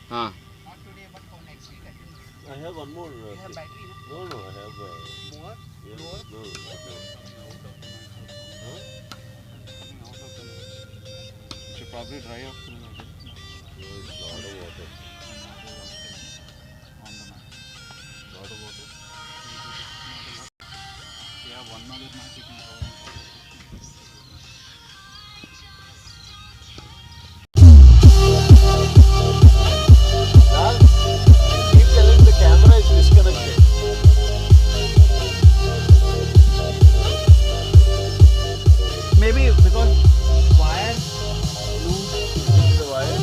Not today, but for next week, I think. I have one more. You have battery, no? No, I have. More? Yeah, Lower? no. Huh? It should probably dry up through the day. No, it's lot of water. On the mat. Lot of water. Yeah, 1 minute mat you can cover. Keep telling the camera is disconnected. Maybe because wire Loose the wire.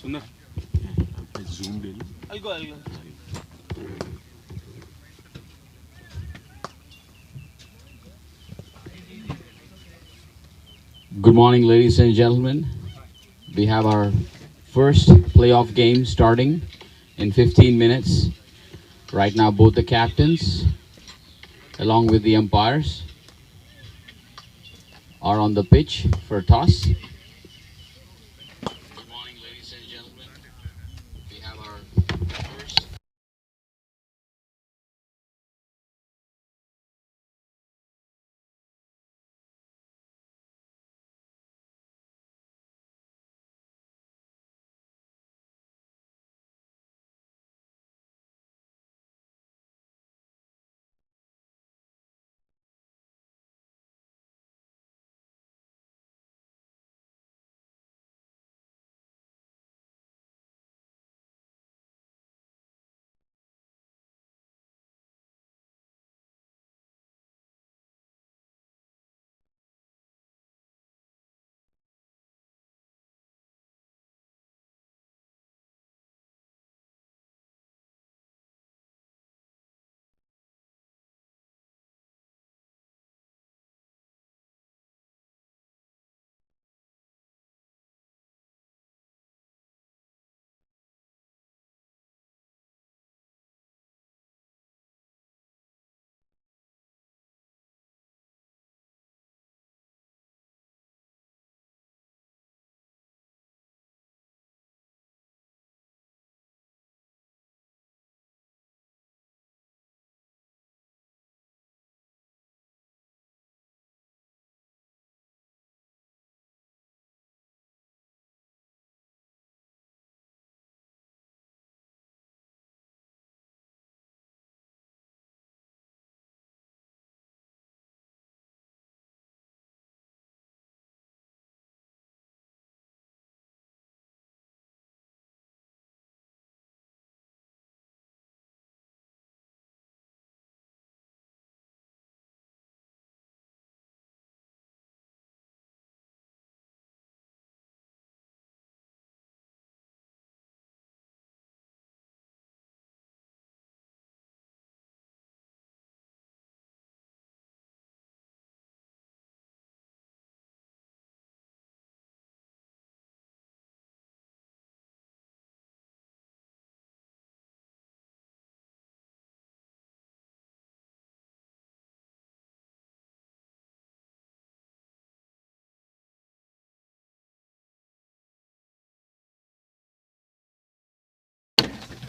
Sundar. I zoomed in. I'll go. Good morning, ladies and gentlemen. We have our first playoff game starting in 15 minutes. Right now, both the captains, along with the umpires, are on the pitch for toss. Good morning, ladies and gentlemen. We have our first.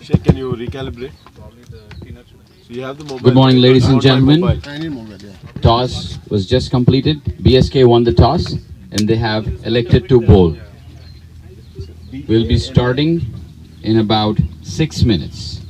Sheikh, can you recalibrate? So you have the mobile. Good morning, right? ladies I and want my gentlemen. mobile. I need mobile, yeah. Toss was just completed. BSK won the toss and they have elected to bowl. We'll be starting in about 6 minutes.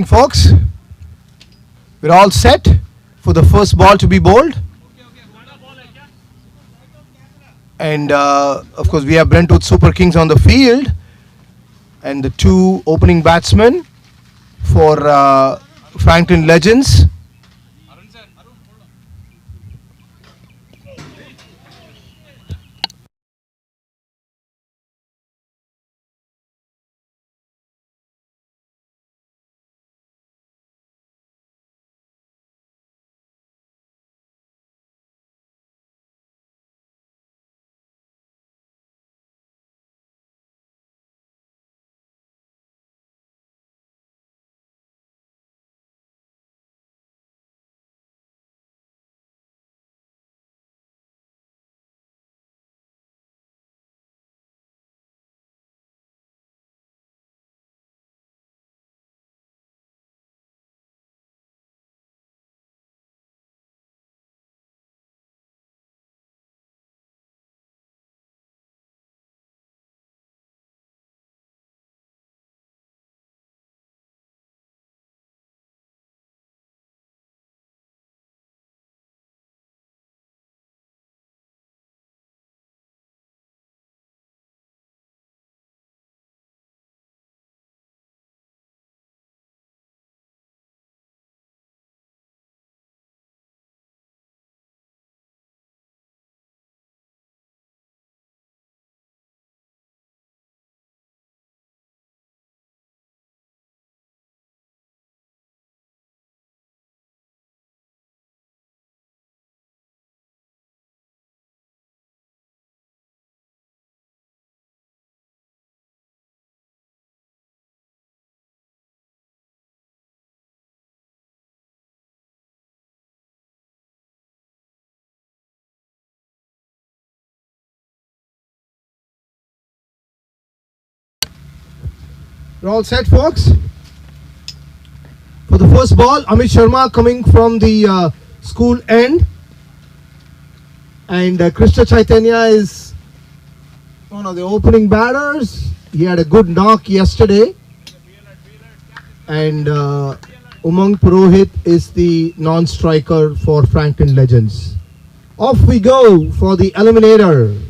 Folks, we're all set for the first ball to be bowled. And of course, we have Brentwood Super Kings on the field. And the two opening batsmen for Franklin Legends. We're all set, folks. For the first ball, Amit Sharma coming from the school end. And Krishna Chaitanya is one of the opening batters. He had a good knock yesterday. And Umang Purohit is the non-striker for Franklin Legends. Off we go for the eliminator.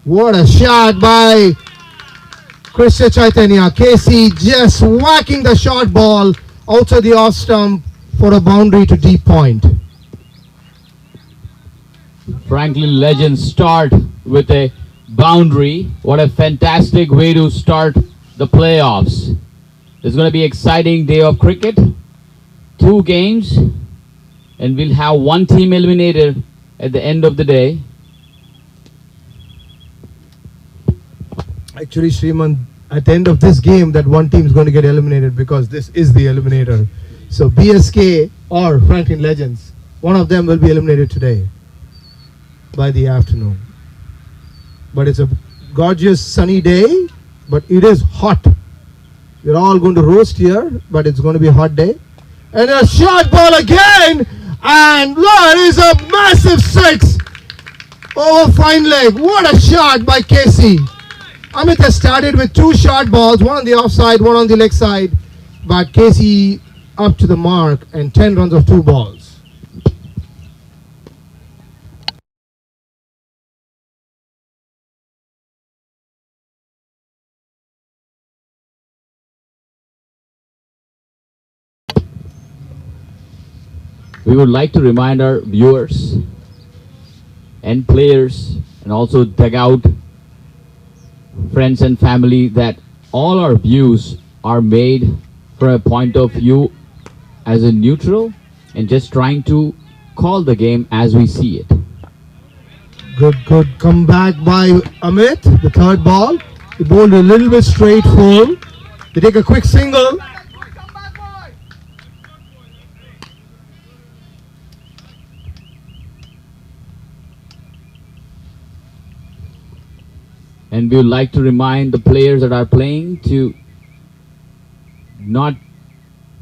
What a shot by Krishna Chaitanya. Casey just whacking the short ball outside the off stump for a boundary to deep point. Franklin Legends start with a boundary. What a fantastic way to start the playoffs. It's going to be an exciting day of cricket. 2 games, and we'll have one team eliminated at the end of the day. Actually, Sriman, at the end of this game, that one team is going to get eliminated because this is the eliminator. So BSK or Franklin Legends, one of them will be eliminated today by the afternoon. But it's a gorgeous sunny day, but it is hot. We're all going to roast here, but it's going to be a hot day. And a short ball again, and that is a massive 6 over fine leg. What a shot by Casey. Amit has started with 2 short balls, one on the offside, one on the leg side, but Casey up to the mark and 10 runs of 2 balls. We would like to remind our viewers and players and also dugout friends and family that all our views are made from a point of view as a neutral and just trying to call the game as we see it. Good comeback by Amit, the third ball. He bowled a little bit straight full. They take a quick single. And we would like to remind the players that are playing to not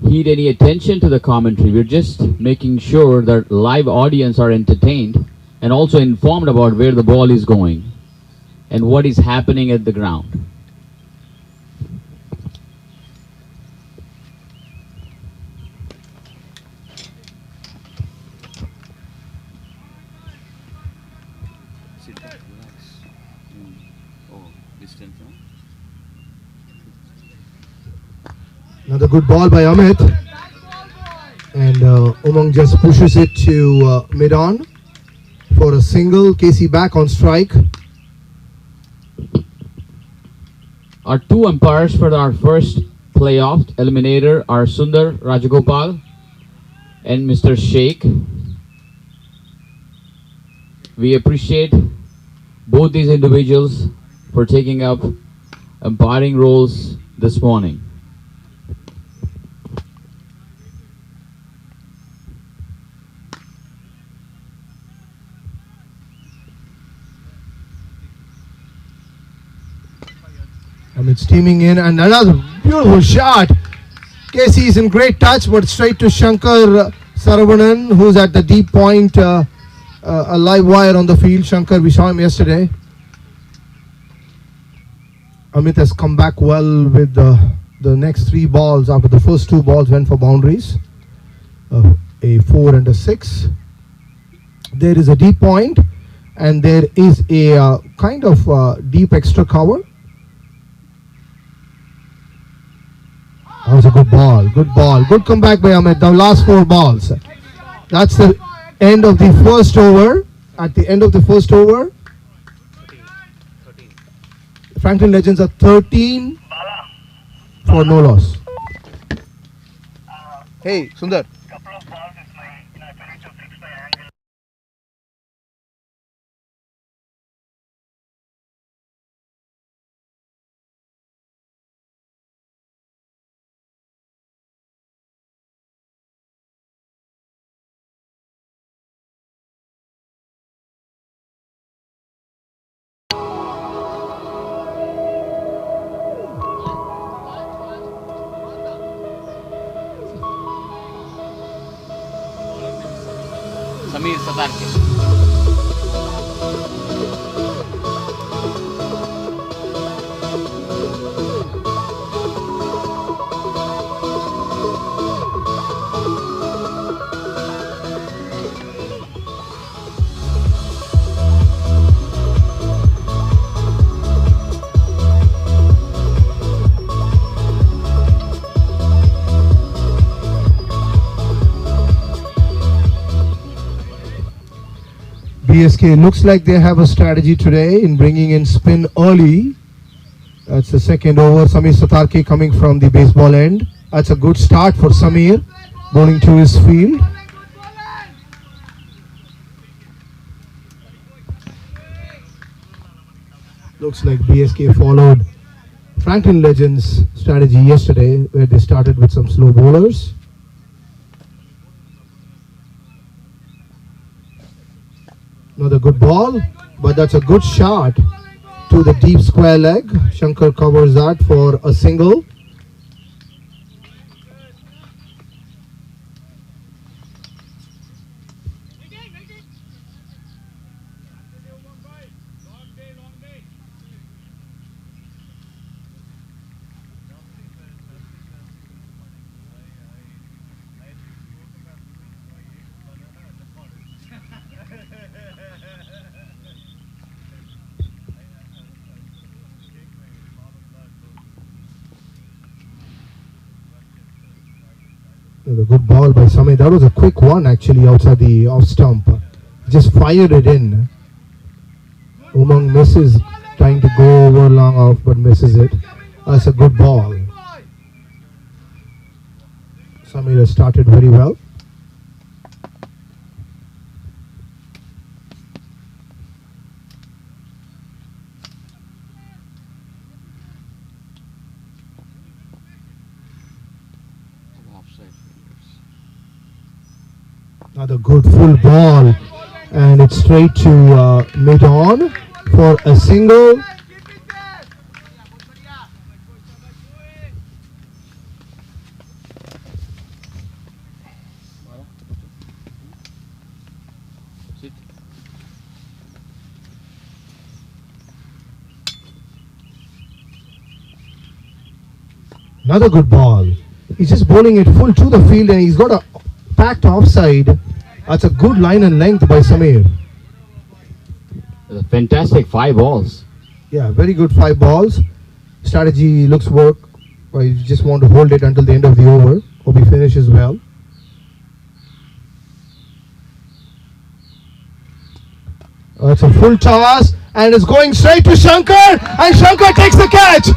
heed any attention to the commentary. We're just making sure that live audience are entertained and also informed about where the ball is going and what is happening at the ground. Sit back, relax. Oh, distance, huh? Another good ball by Amit. And Umang just pushes it to mid-on for a single. Casey back on strike. Our two umpires for our first playoff eliminator are Sundar Rajagopal and Mr. Sheikh. We appreciate both these individuals for taking up umpiring roles this morning. Amit steaming in and another beautiful shot. Casey is in great touch, but straight to Shankar Saravanan, who's at the deep point, a live wire on the field. Shankar, we saw him yesterday. Amit has come back well with the next three balls after the first two balls went for boundaries. A 4 and a 6. There is a deep point and there is a kind of deep extra cover. That was a good ball, good comeback by Amit. The last 4 balls. That's the end of the first over. At the end of the first over, Franklin Legends are 13 for no loss. Hey, Sundar. Samir Satarke. BSK looks like they have a strategy today in bringing in spin early. That's the second over. Samir Satarke coming from the baseball end. That's a good start for Samir, bowling to his field. Looks like BSK followed Franklin Legends' strategy yesterday, where they started with some slow bowlers. Another good ball, but that's a good shot to the deep square leg. Shankar covers that for a single. A good ball by Samir. That was a quick one actually outside the off stump. Just fired it in. Umang misses, trying to go over long off but misses it. That's a good ball. Samir has started very well. Another good full ball, and it's straight to mid-on for a single. Another good ball. He's just bowling it full to the field and he's got a packed offside. That's a good line and length by Samir. Fantastic 5 balls. Yeah, very good 5 balls. Strategy looks work. Well, you just want to hold it until the end of the over. Hope he finishes well. It's a full toss and it's going straight to Shankar and Shankar takes the catch.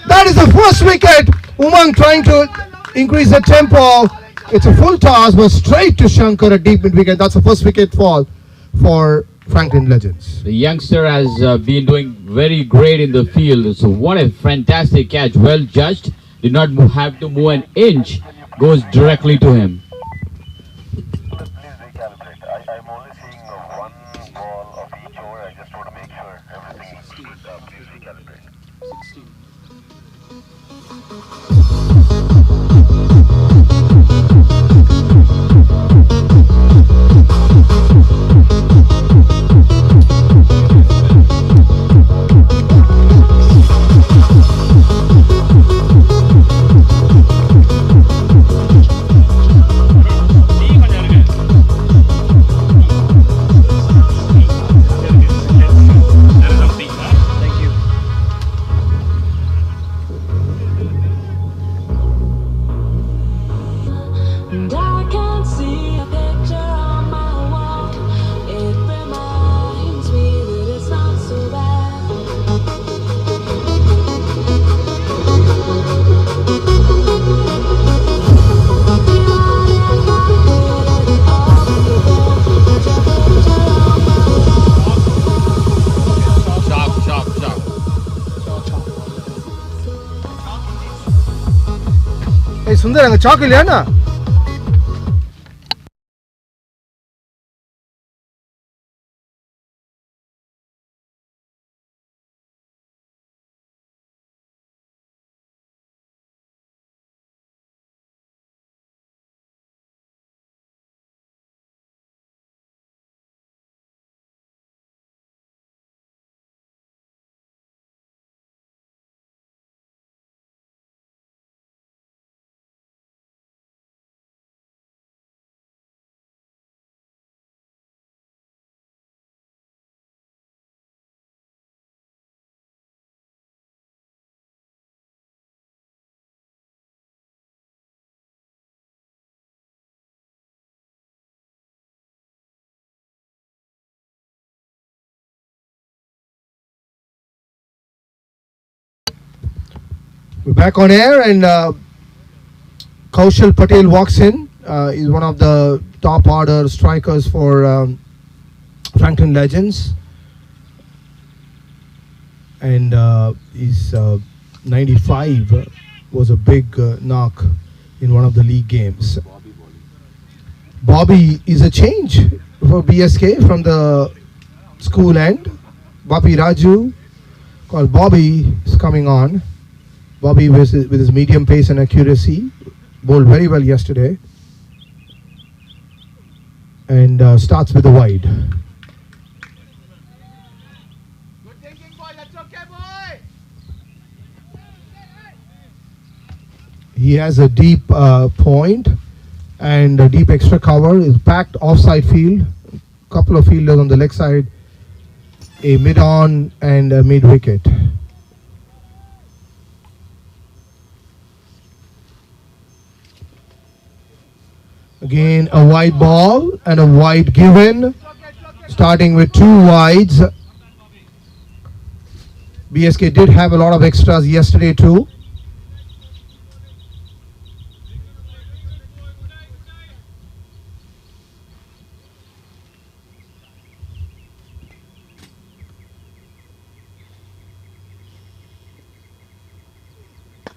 That is the first wicket. Umang trying to increase the tempo. It's a full toss but straight to Shankar, a deep mid wicket. That's the first wicket fall for Franklin Legends. The youngster has been doing very great in the field. So what a fantastic catch. Well judged. Did not have to move an inch. Goes directly to him. Please recalibrate. I'm only seeing one ball of each over. I just want to make sure everything is good. Please recalibrate. 16. And I can see a picture on my wall. It reminds me that it's not so bad. Hey Sundar, அங்க chalk இல்லையாண்ணா? We're back on air and Kaushal Patel walks in. He's one of the top order strikers for Franklin Legends. And he's 95 was a big knock in one of the league games. Bobby is a change for BSK from the school end. Bobby Raju, called Bobby, is coming on. Bobby with his medium pace and accuracy bowled very well yesterday and starts with a wide. Good thinking, boy. That's okay, boy. He has a deep point and a deep extra cover. Is packed offside field. Couple of fielders on the leg side. A mid on and a mid wicket. Again, a wide ball and a wide given. Starting with 2 wides. BSK did have a lot of extras yesterday too.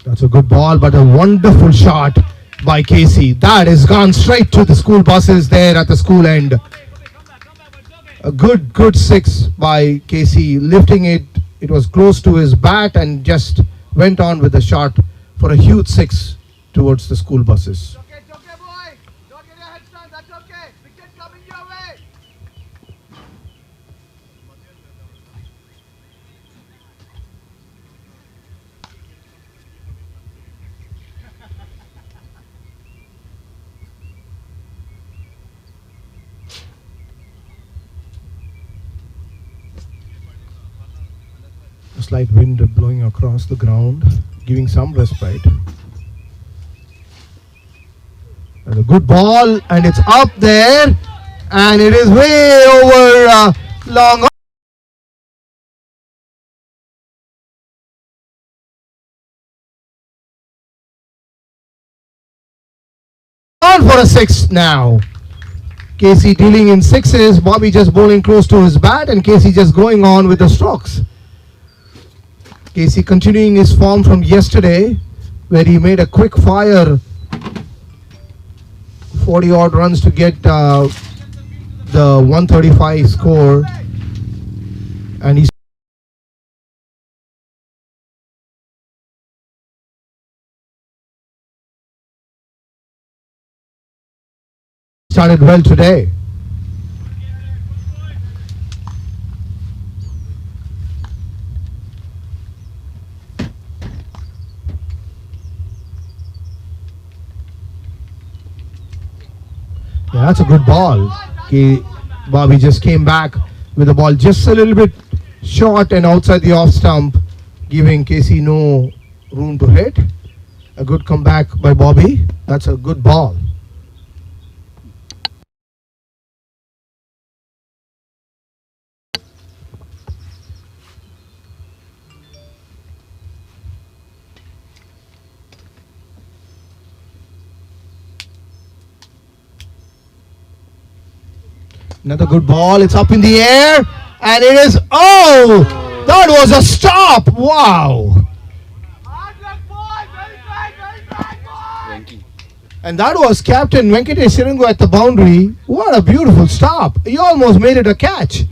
That's a good ball, but a wonderful shot by Casey. That has gone straight to the school buses there at the school end. A good 6 by Casey, lifting it. It was close to his bat and just went on with the shot for a huge 6 towards the school buses. It's okay, boy. Don't get your head down. That's okay. Wicket coming your way. slight wind blowing across the ground, giving some respite. And a good ball, and it's up there, and it is way over long on for a 6 now. Casey dealing in 6s, Bobby just bowling close to his bat, and Casey just going on with the strokes. Casey continuing his form from yesterday, where he made a quick fire 40 odd runs to get the 135 score, and he started well today. Yeah, that's a good ball. Bobby just came back with the ball just a little bit short and outside the off stump, giving Casey no room to hit. A good comeback by Bobby. That's a good ball. Another good ball. It's up in the air, and it is, oh, that was a stop. Wow. And that was Captain Venkatesh Sirangu at the boundary. What a beautiful stop. He almost made it a catch.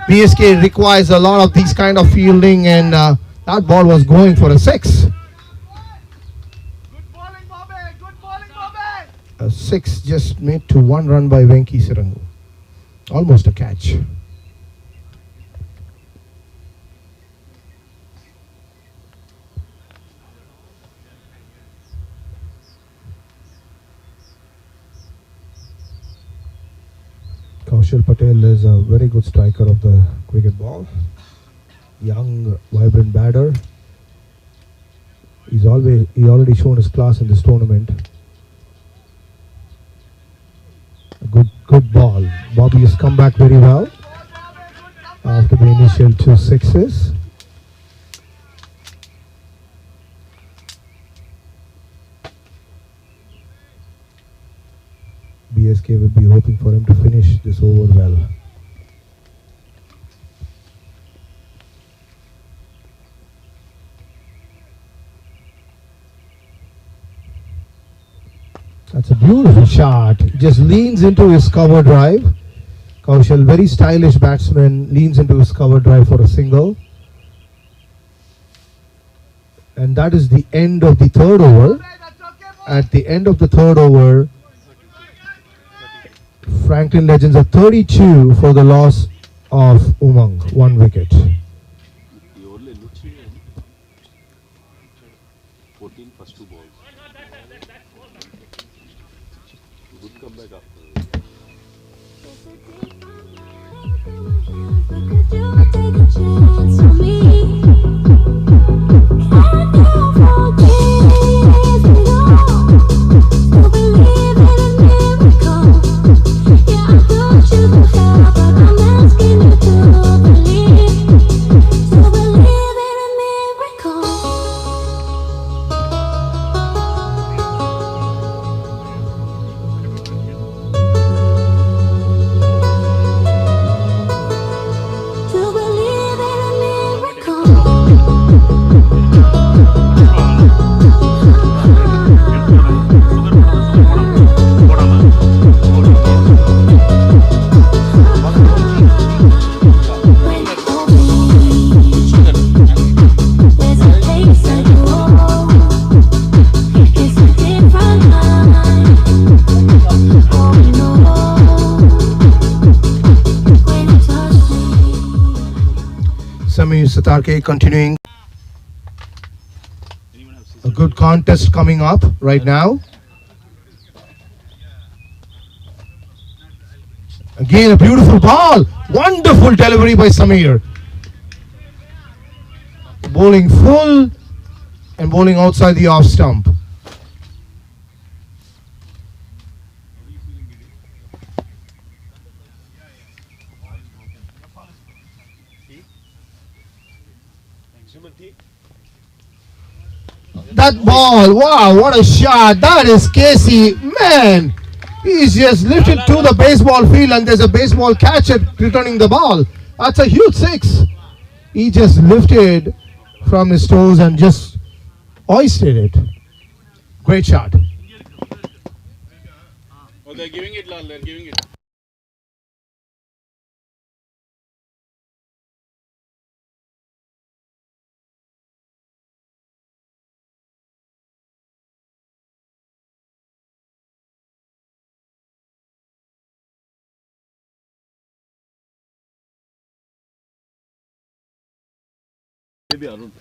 BSK requires a lot of these kind of fielding, and that ball was going for a 6. A 6 just made to 1 run by Venki Sirangu. Almost a catch. Kaushal Patel is a very good striker of the cricket ball. Young, vibrant batter. He's already shown his class in this tournament. Good ball. Bobby has come back very well after the initial 2 6s. BSK will be hoping for him to finish this over well. That's a beautiful shot. Just leans into his cover drive. Kaushal, very stylish batsman, leans into his cover drive for a single. And that is the end of the 3rd over. At the end of the 3rd over, Franklin Legends are 32 for the loss of Umang, 1 wicket. 14 first 2 balls. Good comeback after. Satarke continuing. A good contest coming up right now. Again a beautiful ball. Wonderful delivery by Samir. bowling full and bowling outside the off stump. That ball, wow, what a shot. That is Casey. Man, he's just lifted to the baseball field and there's a baseball catcher returning the ball. That's a huge six. He just lifted from his toes and just hoisted it. Great shot. Oh, they're giving it, Lal. They're giving it. Maybe Arun.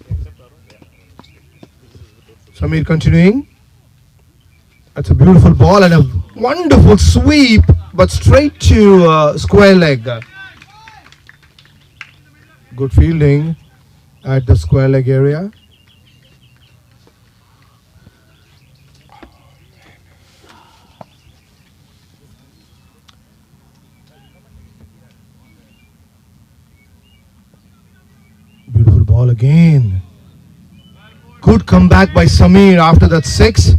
Samir continuing. That's a beautiful ball and a wonderful sweep, but straight to square leg. Good fielding at the square leg area. Beautiful ball again. Good comeback by Samir after that six.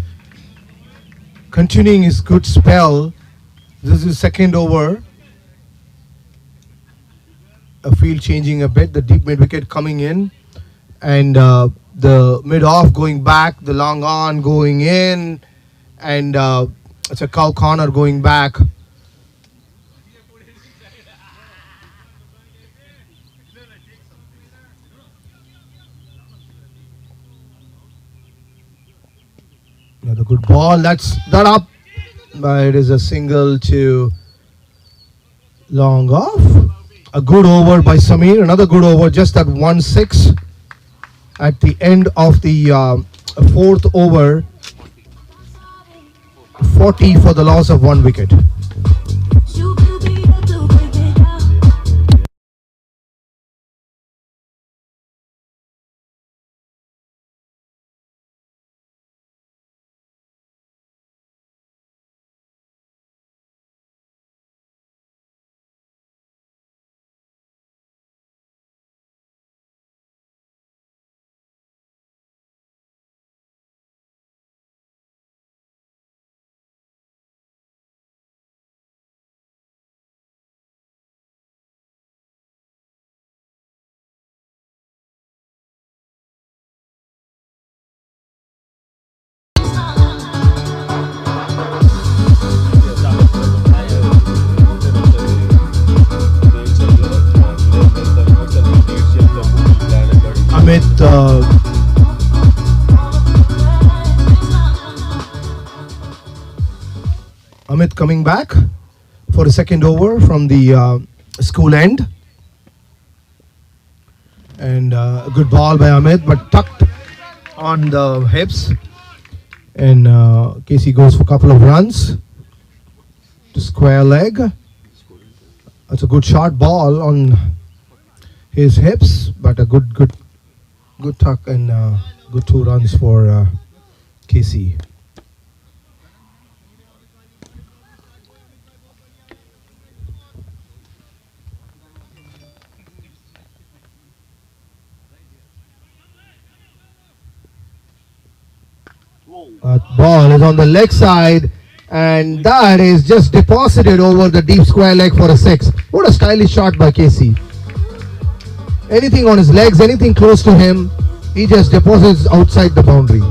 Continuing his good spell. This is second over. A field changing a bit. The deep mid wicket coming in. And the mid off going back. The long on going in. And it's a cow corner going back. Another good ball. That's that up. But it is a single to long off. A good over by Samir. Another good over. Just that 1-6 at the end of the fourth over. 40 for the loss of 1 wicket. Amit coming back for a second over from the school end. And a good ball by Amit, but tucked on the hips. And Casey goes for a couple of runs to square leg. That's a good short ball on his hips, but a good tuck and good 2 runs for Casey. Ball is on the leg side and that is just deposited over the deep square leg for a 6. What a stylish shot by Casey. Anything on his legs, anything close to him, he just deposits outside the boundary.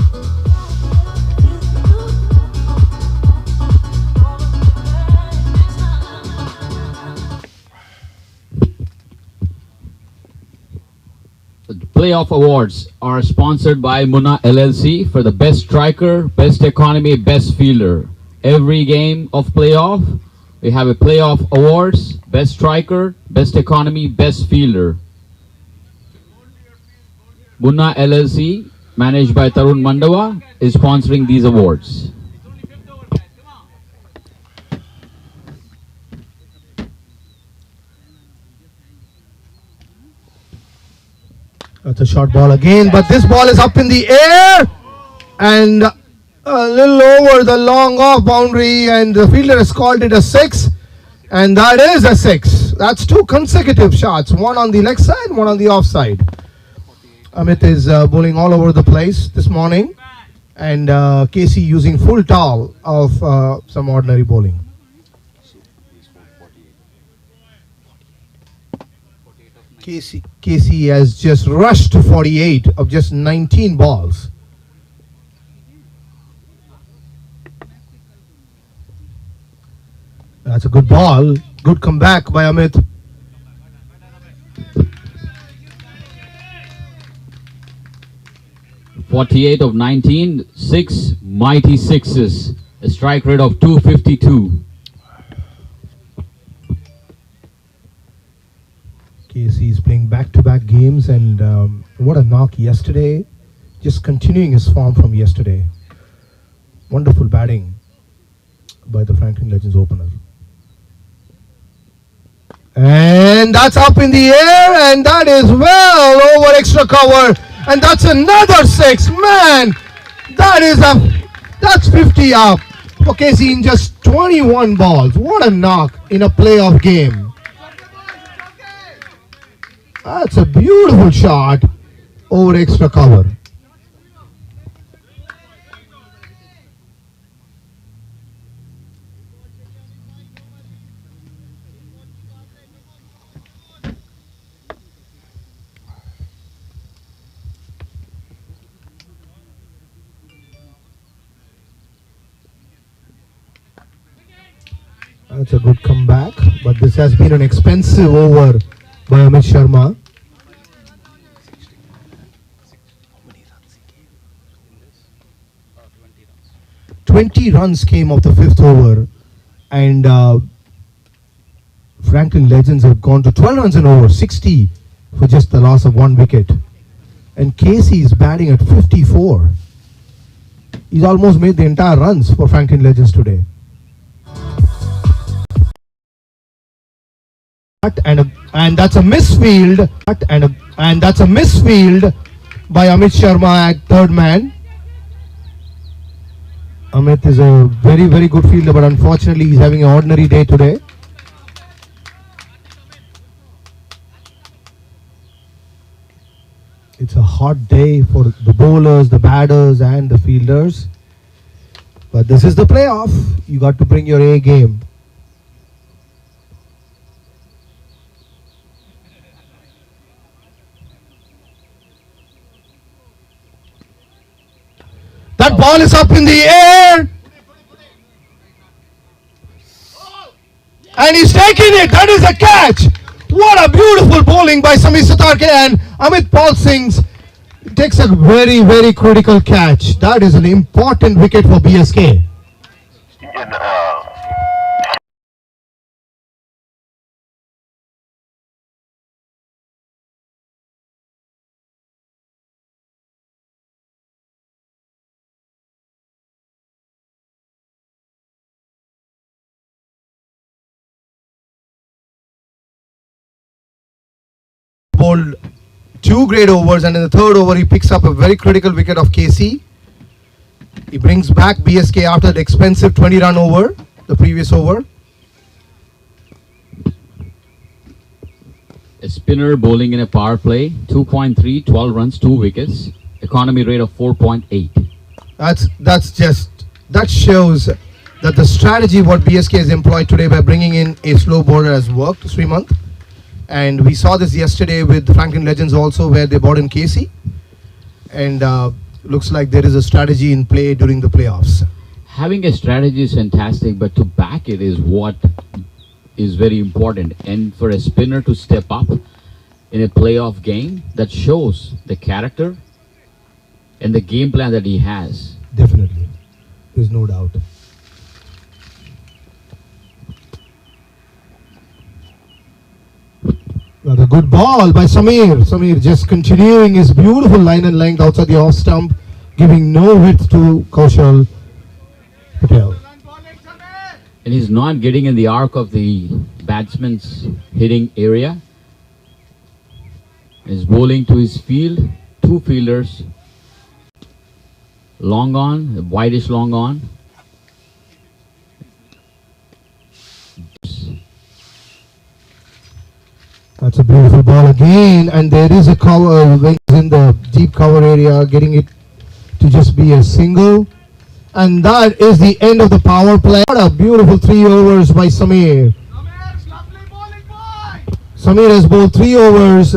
The playoff awards are sponsored by Munna LLC for the best striker, best economy, best fielder. Every game of playoff, we have a playoff awards, best striker, best economy, best fielder. Munna LLC, managed by Tarun Mandawa, is sponsoring these awards. That's a short ball again, but this ball is up in the air and a little over the long off boundary, and the fielder has called it a 6, and that is a 6. That's 2 consecutive shots, one on the leg side, one on the off side. Amit is bowling all over the place this morning, and Casey using full towel of some ordinary bowling. Casey has just rushed to 48 of just 19 balls. That's a good ball. Good comeback by Amit. .48 of 19, 6 mighty sixes, a strike rate of 252. Casey is playing back-to-back games, and what a knock yesterday. Just continuing his form from yesterday. Wonderful batting by the Franklin Legends opener. And that's up in the air, and that is well over extra cover, and that's another 6. Man, that's 50 up for Casey in just 21 balls. What a knock in a playoff game. That's a beautiful shot over extra cover. That's a good comeback, but this has been an expensive over by Amit Sharma. "20 runs came off the 5th over, and Franklin Legends have gone to 12 runs and over, 60 for just the loss of 1 wicket. And Casey is batting at 54. He's almost made the entire runs for Franklin Legends today. And that's a misfield, and that's a misfield by Amit Sharma at third man. Amit is a very, very good fielder, but unfortunately he's having an ordinary day today. It's a hot day for the bowlers, the batters and the fielders. But this is the playoff. You got to bring your A game. That ball is up in the air. And he's taking it. That is a catch. What a beautiful bowling by Samir Satarke, and Amit Paul Singh takes a very, very critical catch. That is an important wicket for BSK. Bowled 2 great overs, and in the 3rd over he picks up a very critical wicket of KC. He brings back BSK after the expensive 20-run over, the previous over. A spinner bowling in a power play, 2.3, 12 runs, 2 wickets, economy rate of 4.8. That shows that the strategy what BSK has employed today by bringing in a slow bowler has worked, Srimant. And we saw this yesterday with the Franklin Legends also, where they brought in Casey. And looks like there is a strategy in play during the playoffs. Having a strategy is fantastic, but to back it is what is very important. And for a spinner to step up in a playoff game, that shows the character and the game plan that he has. Definitely. There's no doubt. Another good ball by Samir. Samir just continuing his beautiful line and length outside the off stump, giving no width to Kaushal Patel. And he's not getting in the arc of the batsman's hitting area. is bowling to his field. Two fielders. Long on, whitish long on. That's a beautiful ball again, and there is a cover when he's in the deep cover area, getting it to just be a single. And that is the end of the power play. What a beautiful 3 overs by Samir. Samir, lovely bowling boy. Samir has bowled 3 overs.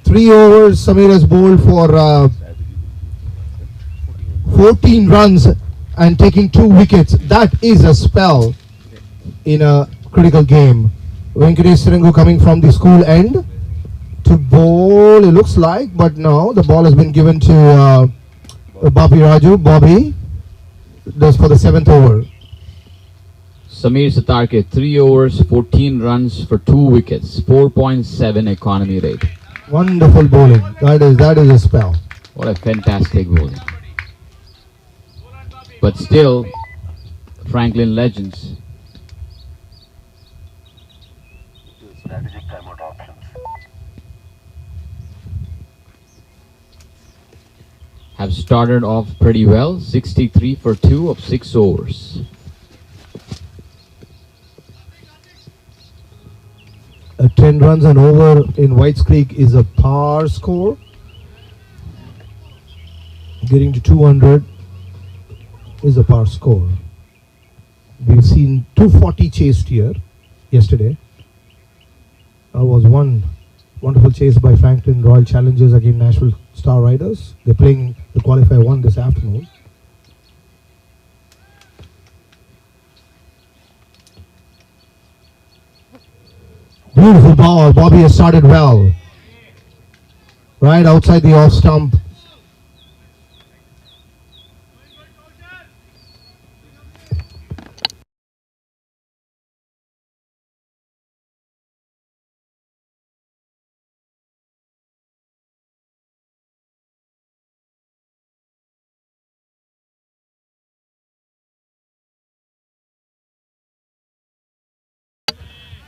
3 overs, Samir has bowled for 14 runs and taking 2 wickets. That is a spell in a critical game. Venkatesh Sirangu coming from the school end to bowl, it looks like, but no, the ball has been given to Bobby Raju. Bobby does for the 7th over. Samir Satarke, 3 overs, 14 runs for 2 wickets, 4.7 economy rate. Wonderful bowling. That is a spell. What a fantastic bowling. But still, Franklin Legends Strategic timeout options. have started off pretty well, 63 for 2 of 6 overs. A 10 runs and over in Whites Creek is a par score. Getting to 200 is a par score. We've seen 240 chased here yesterday. There was one wonderful chase by Franklin Royal Challengers against Nashville Star Riders. They're playing the qualifier 1 this afternoon. Beautiful ball. Bobby has started well. Right outside the off stump.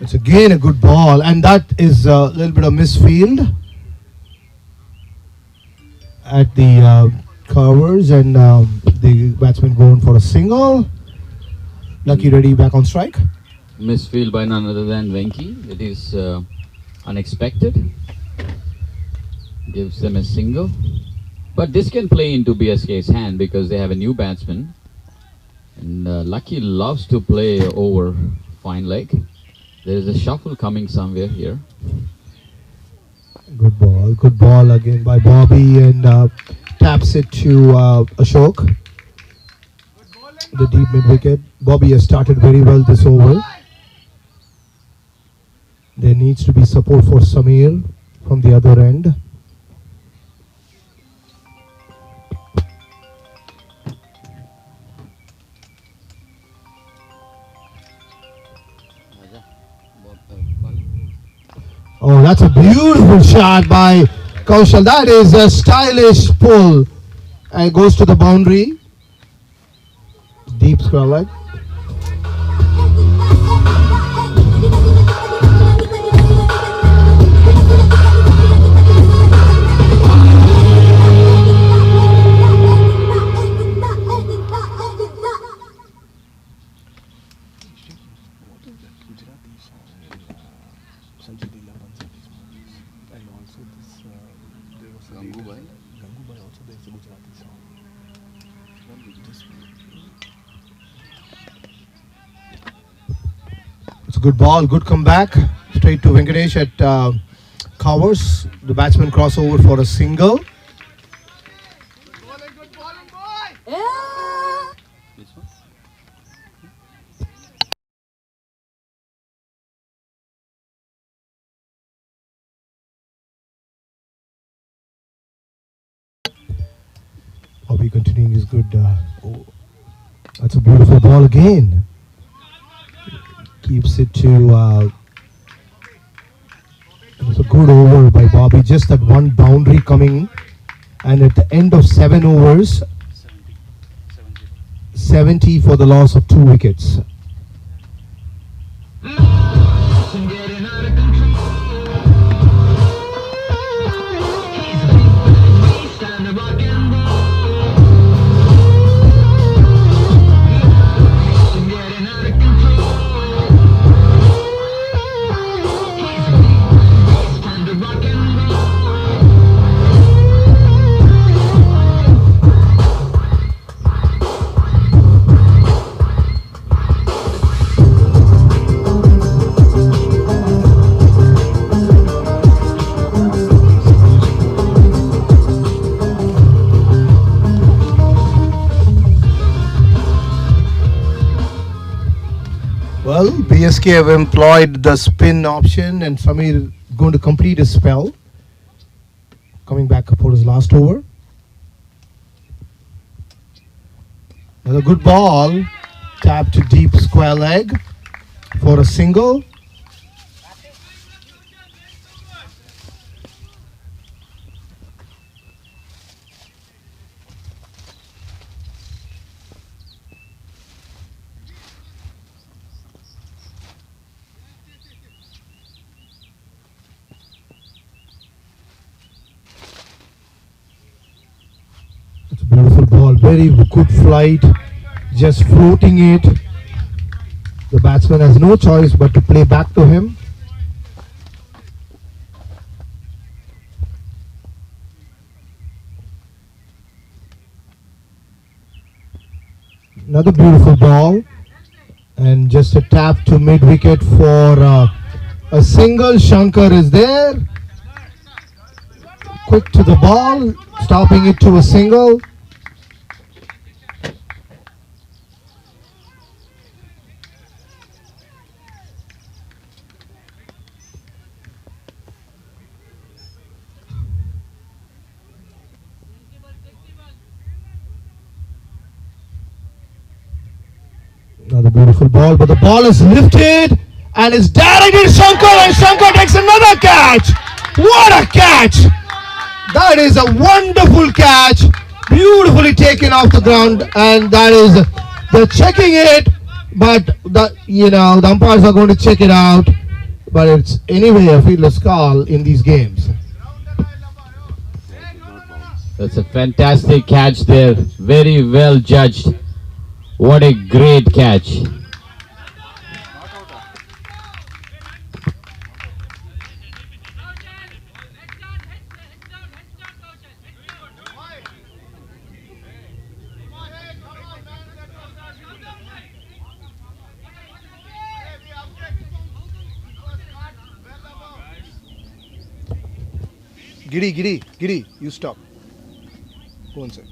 It's again a good ball, and that is a little bit of misfield at the covers, and the batsman going for a single. Lucky Reddy back on strike. Misfield by none other than Venki. It is unexpected. Gives them a single. But this can play into BSK's hand because they have a new batsman. And Lucky loves to play over fine leg. There is a shuffle coming somewhere here. Good ball again by Bobby, and taps it to Ashok. The deep mid wicket. Bobby has started very well this over. There needs to be support for Samir from the other end. Oh, that's a beautiful shot by Kaushal. That is a stylish pull. And goes to the boundary. Deep square leg. It's a good ball, good comeback. Straight to Venkatesh at covers. The batsman crossover for a single. Good bowling boy. Bobby continuing his good. Oh, that's a beautiful ball again. Keeps it to. It's a good over by Bobby. Just that one boundary coming, and at the end of 7 overs, 70 for the loss of 2 wickets. Well, BSK have employed the spin option, and Samir going to complete his spell. Coming back for his last over. Another good ball. Tap to deep square leg for a single. It's a beautiful ball. Very good flight. Just floating it. The batsman has no choice but to play back to him. Another beautiful ball, and just a tap to mid wicket for a single. Shankar is there, quick to the ball, stopping it to a single. Another beautiful ball, but the ball is lifted and is directed Shankar, and Shankar takes another catch. What a catch! That is a wonderful catch, beautifully taken off the ground, and that is they're checking it, but the umpires are going to check it out. But it's anyway a fielder's call in these games. That's a fantastic catch there. Very well judged. What a great catch. Giddy, you stop. Go inside.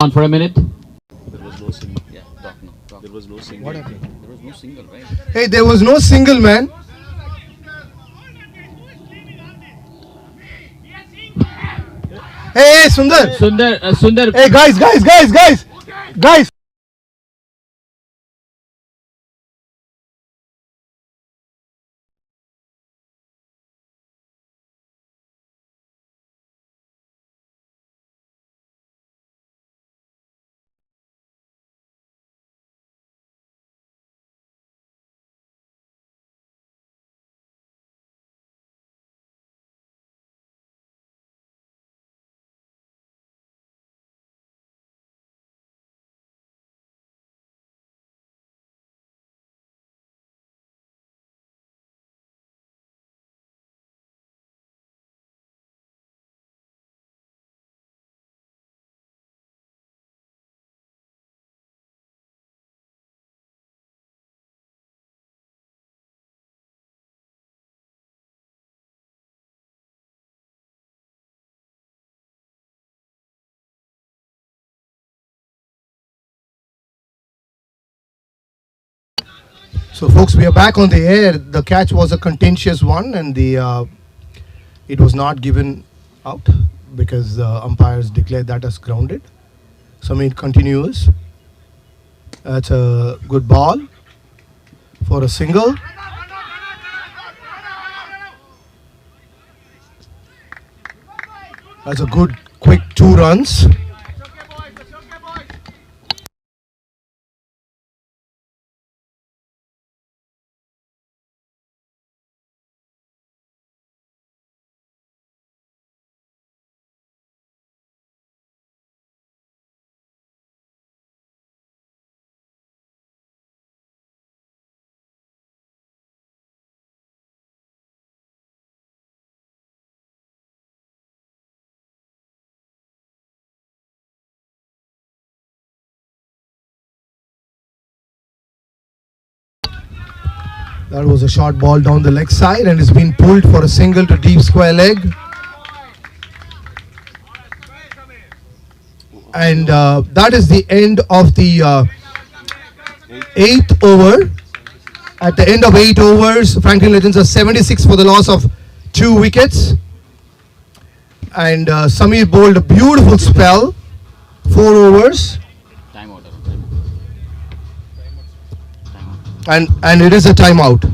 On for a minute. There was no single. Yeah, talk now. Talk. There was no single. What happened? There was no single, right? Hey, there was no single, man. Hey, Sundar. Sundar. Hey, guys. So, folks, we are back on the air. The catch was a contentious one, and it was not given out because the umpires declared that as grounded. So, I mean, it continues. That's a good ball for a single. That's a good, quick 2 runs. That was a short ball down the leg side and it's been pulled for a single to deep square leg. And that is the end of the 8th over. At the end of 8 overs, Franklin Legends are 76 for the loss of 2 wickets. And Samir bowled a beautiful spell, 4 overs. Time out. And it is a timeout.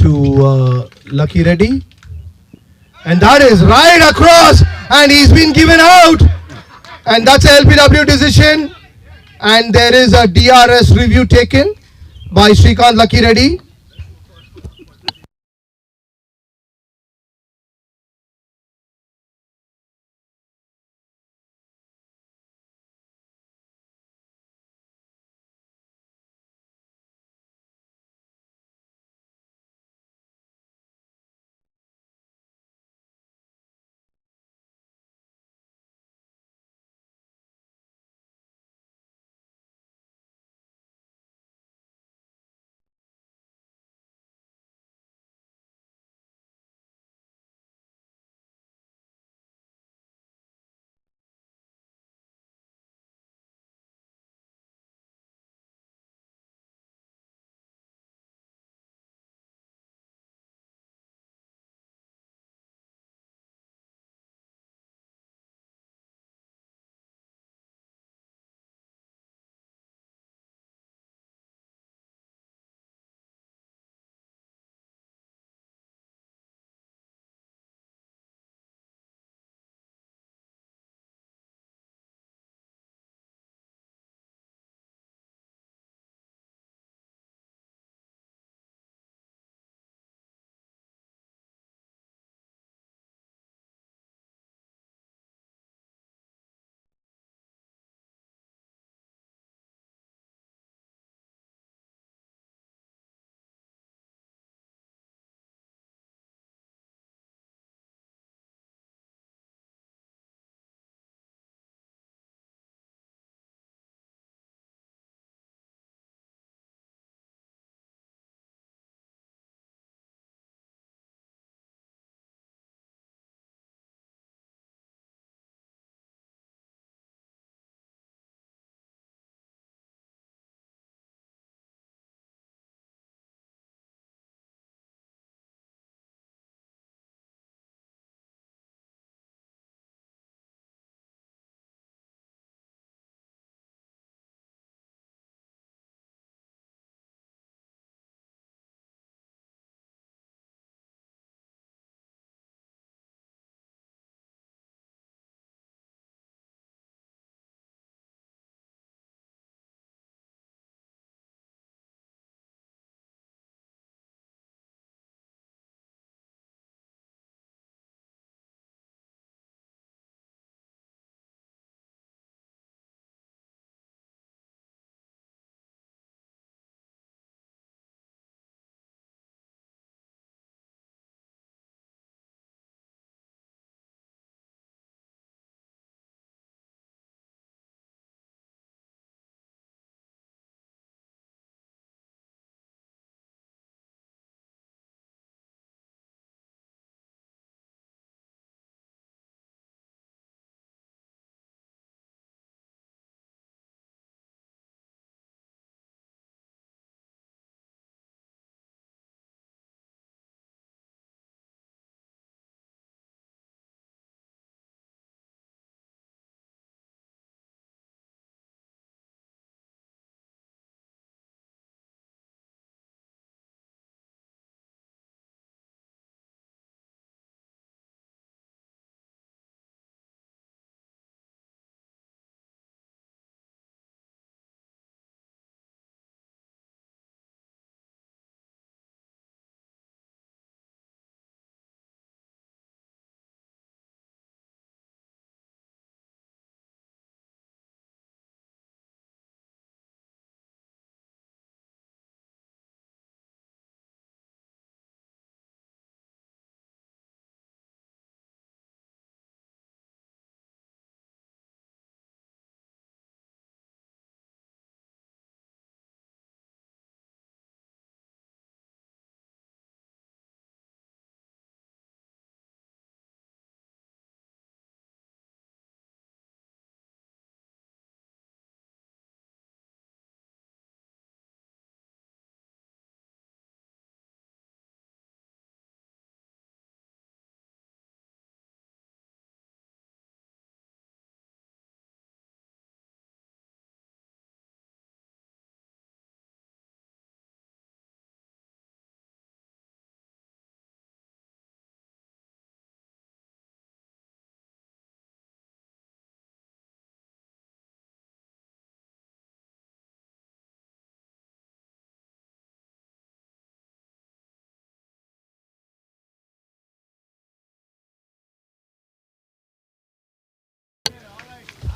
to Lucky Reddy. And that is right across, and he's been given out. And that's a LPW decision. And there is a DRS review taken by Srikanth Lucky Reddy.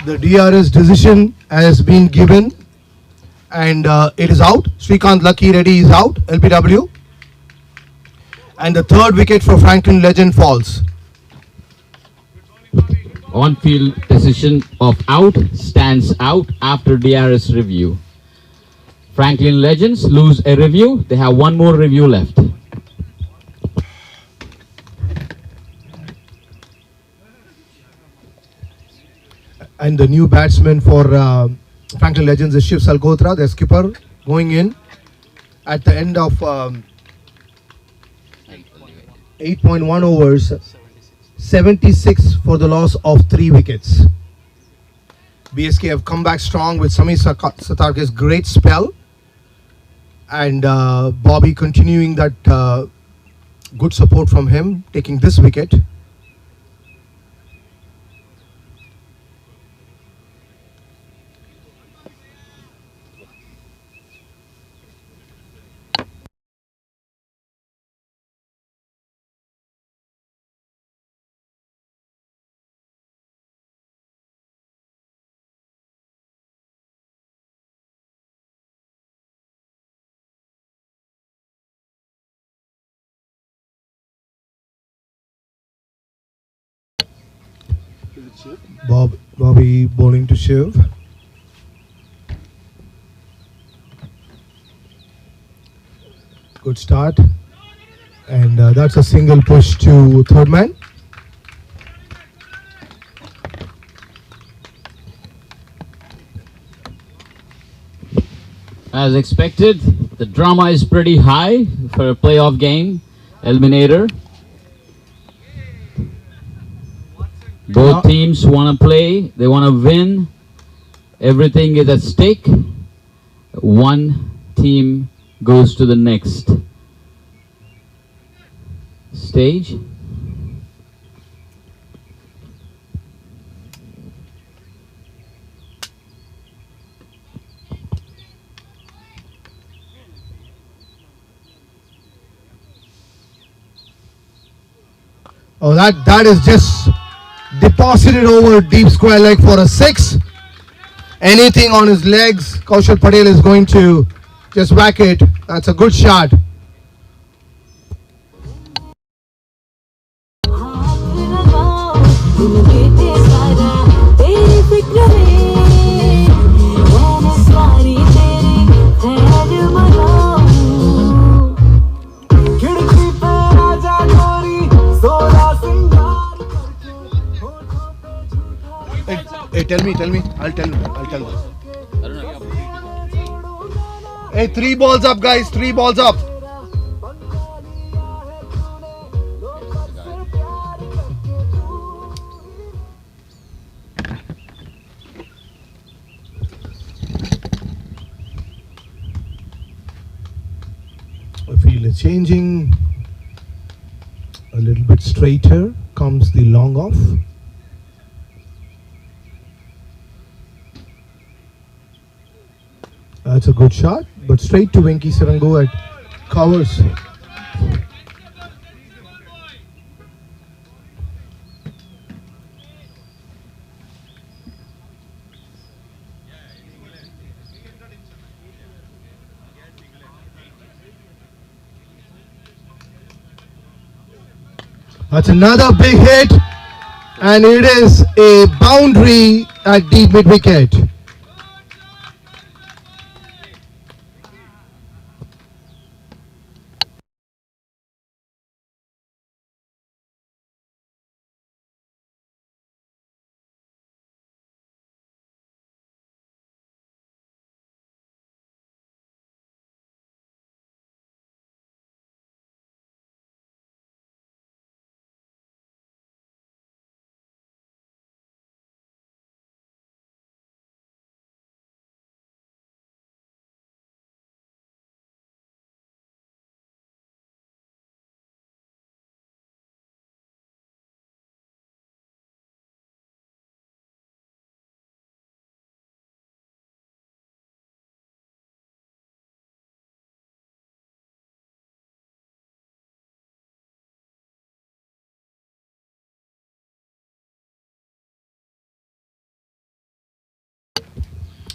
The DRS decision has been given and it is out. Srikanth Lucky Reddy is out, LBW. And the third wicket for Franklin Legend falls. On-field decision of out stands out after DRS review. Franklin Legends lose a review. They have one more review left. And the new batsman for Franklin Legends is Shiv Salgotra, their skipper, going in at the end of 8.1 overs, 76 for the loss of 3 wickets. BSK have come back strong with Sami Satarke's great spell, and Bobby continuing that good support from him, taking this wicket. Bobby bowling to Shiv. Good start. And that's a single push to third man. As expected, the drama is pretty high for a playoff game. Eliminator. Both teams want to play, they want to win. Everything is at stake. One team goes to the next stage. Oh, that is just deposited over deep square leg for a 6. Anything on his legs, Kaushal Patel is going to just whack it. That's a good shot. Hey, tell me. I'll tell them. I don't know. Hey, 3 balls up, guys. 3 balls up. The field is changing. A little bit straighter comes the long off. That's a good shot, but straight to Venki Sarango at covers. That's another big hit, and it is a boundary at deep mid wicket.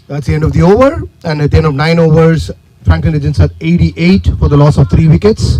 That's the end of the over. And at the end of 9 overs, Franklin Legends at 88 for the loss of 3 wickets.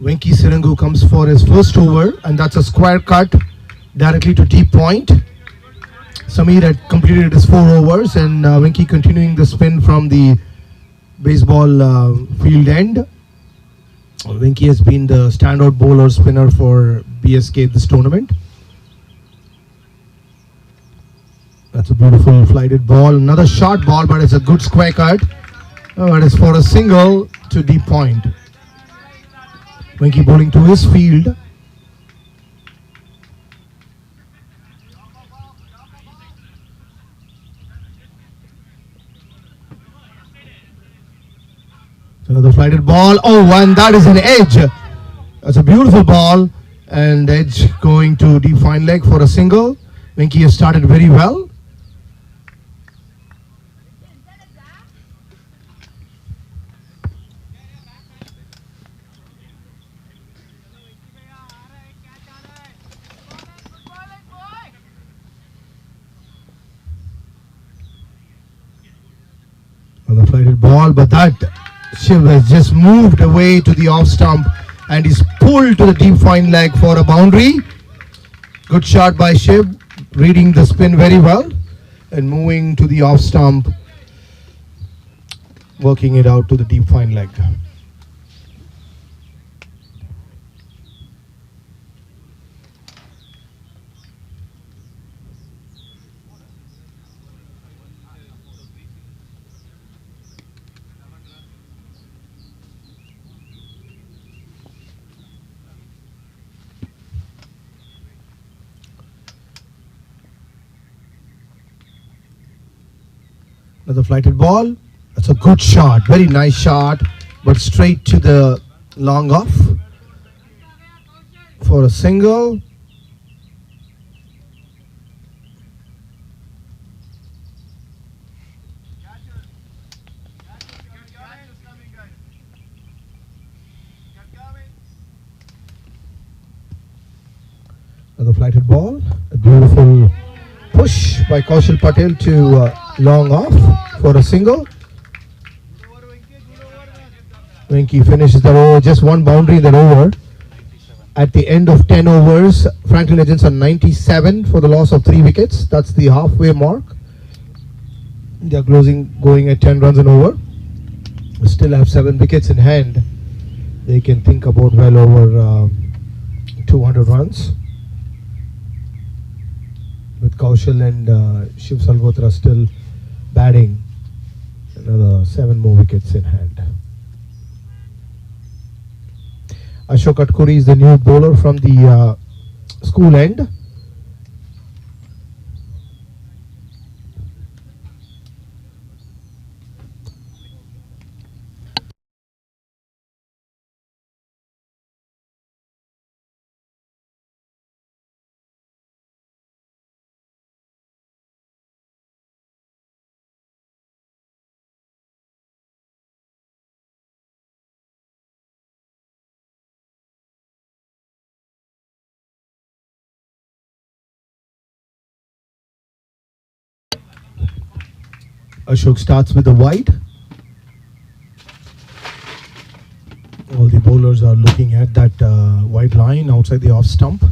Venki Sirangu comes for his first over, and that's a square cut directly to deep point. Sameer had completed his 4 overs, and Venki continuing the spin from the baseball field end. Venki has been the standout bowler spinner for BSK this tournament. That's a beautiful flighted ball. Another short ball, but it's a good square cut. But it's for a single to deep point. Venki bowling to his field. Another flighted ball. Oh, and that is an edge. That's a beautiful ball. And edge going to deep fine leg for a single. Venki has started very well. Another flighted ball, but that Shiv has just moved away to the off stump and is pulled to the deep fine leg for a boundary. Good shot by Shiv, reading the spin very well and moving to the off stump, working it out to the deep fine leg. Another flighted ball. That's a good shot. Very nice shot. But straight to the long off for a single. Another flighted ball. A beautiful push by Kaushal Patel to long off for a single. Venki finishes that over, just one boundary in that over. At the end of 10 overs, Franklin Legends are 97 for the loss of 3 wickets. That's the halfway mark. They are going at 10 runs and over. They still have 7 wickets in hand. They can think about well over 200 runs. With Kaushal and Shiv Salgotra still batting, another 7 more wickets in hand. Ashok Atkuri is the new bowler from the school end. Ashok starts with the wide. All the bowlers are looking at that wide line outside the off stump.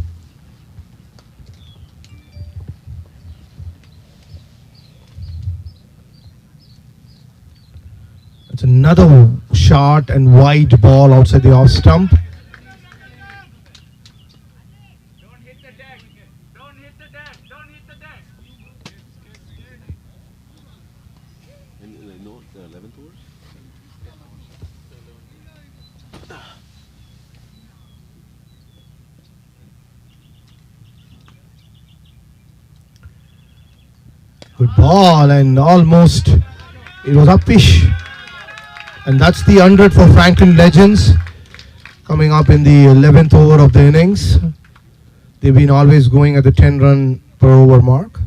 It's another short and wide ball outside the off stump. And no, the 11th overs? Good ball, and almost it was uppish. And that's the 100 for Franklin Legends coming up in the 11th over of the innings. They've been always going at the 10 run per over mark.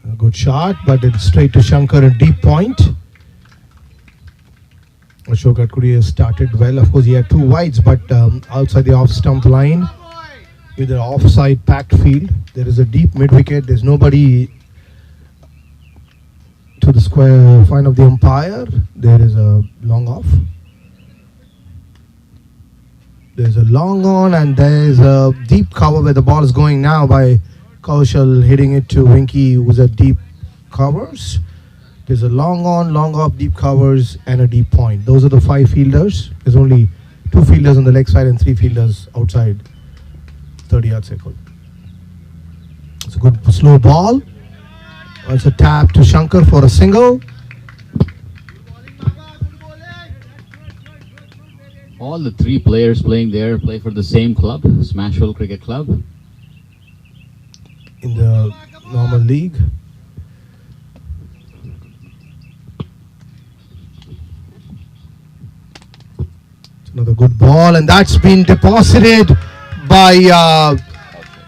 A good shot, but it's straight to Shankar, a deep point. Ashok Atkuri has started well. Of course, he had two wides, but outside the off-stump line with an offside packed field, there is a deep mid-wicket. There's nobody to the square fine of the umpire. There is a long off. There's a long on, and there's a deep cover where the ball is going now by Kaushal, hitting it to Winky, who's at deep covers. There's a long on, long off, deep covers, and a deep point. Those are the 5 fielders. There's only 2 fielders on the leg side and 3 fielders outside 30-yard circle. It's a good slow ball. It's a tap to Shankar for a single. All the 3 players playing there play for the same club, Smashville Cricket Club. In the normal league. It's another good ball, and that's been deposited by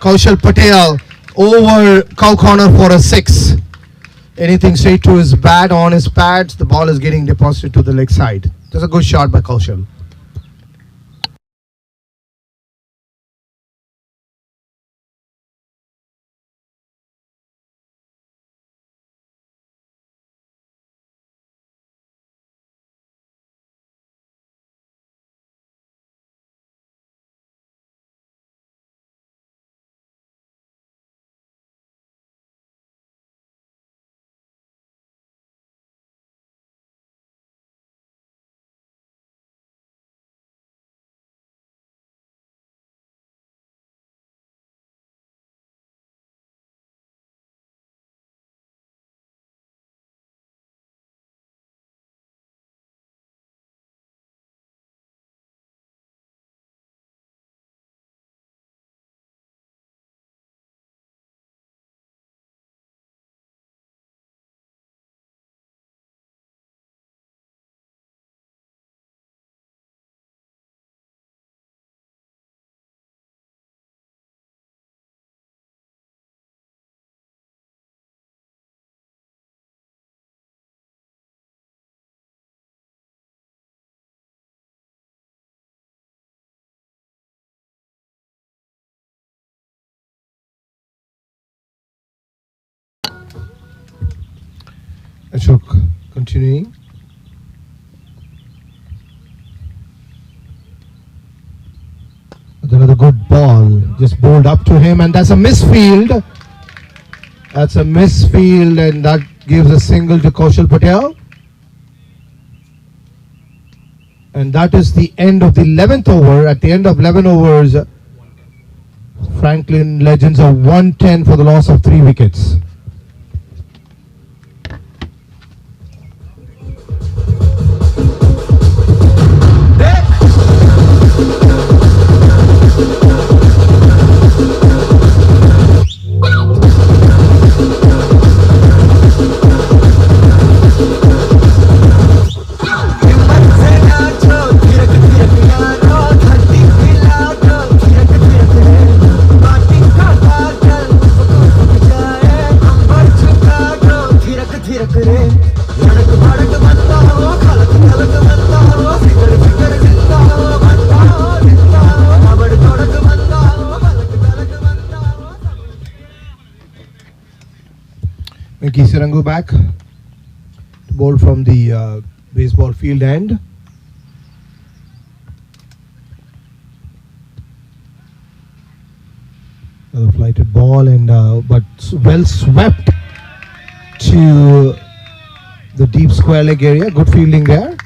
Kaushal Patel over cow corner for a 6. Anything straight to his bat on his pads, the ball is getting deposited to the leg side. That's a good shot by Kaushal. Ashok continuing. With another good ball, just bowled up to him, and that's a misfield. That's a misfield, and that gives a single to Kaushal Patel. And that is the end of the 11th over. At the end of 11 overs, Franklin Legends are 110 for the loss of 3 wickets. Mickey Sirangu back to bowl from the baseball field end. Another flighted ball and but well swept to the deep square leg area. Good fielding there.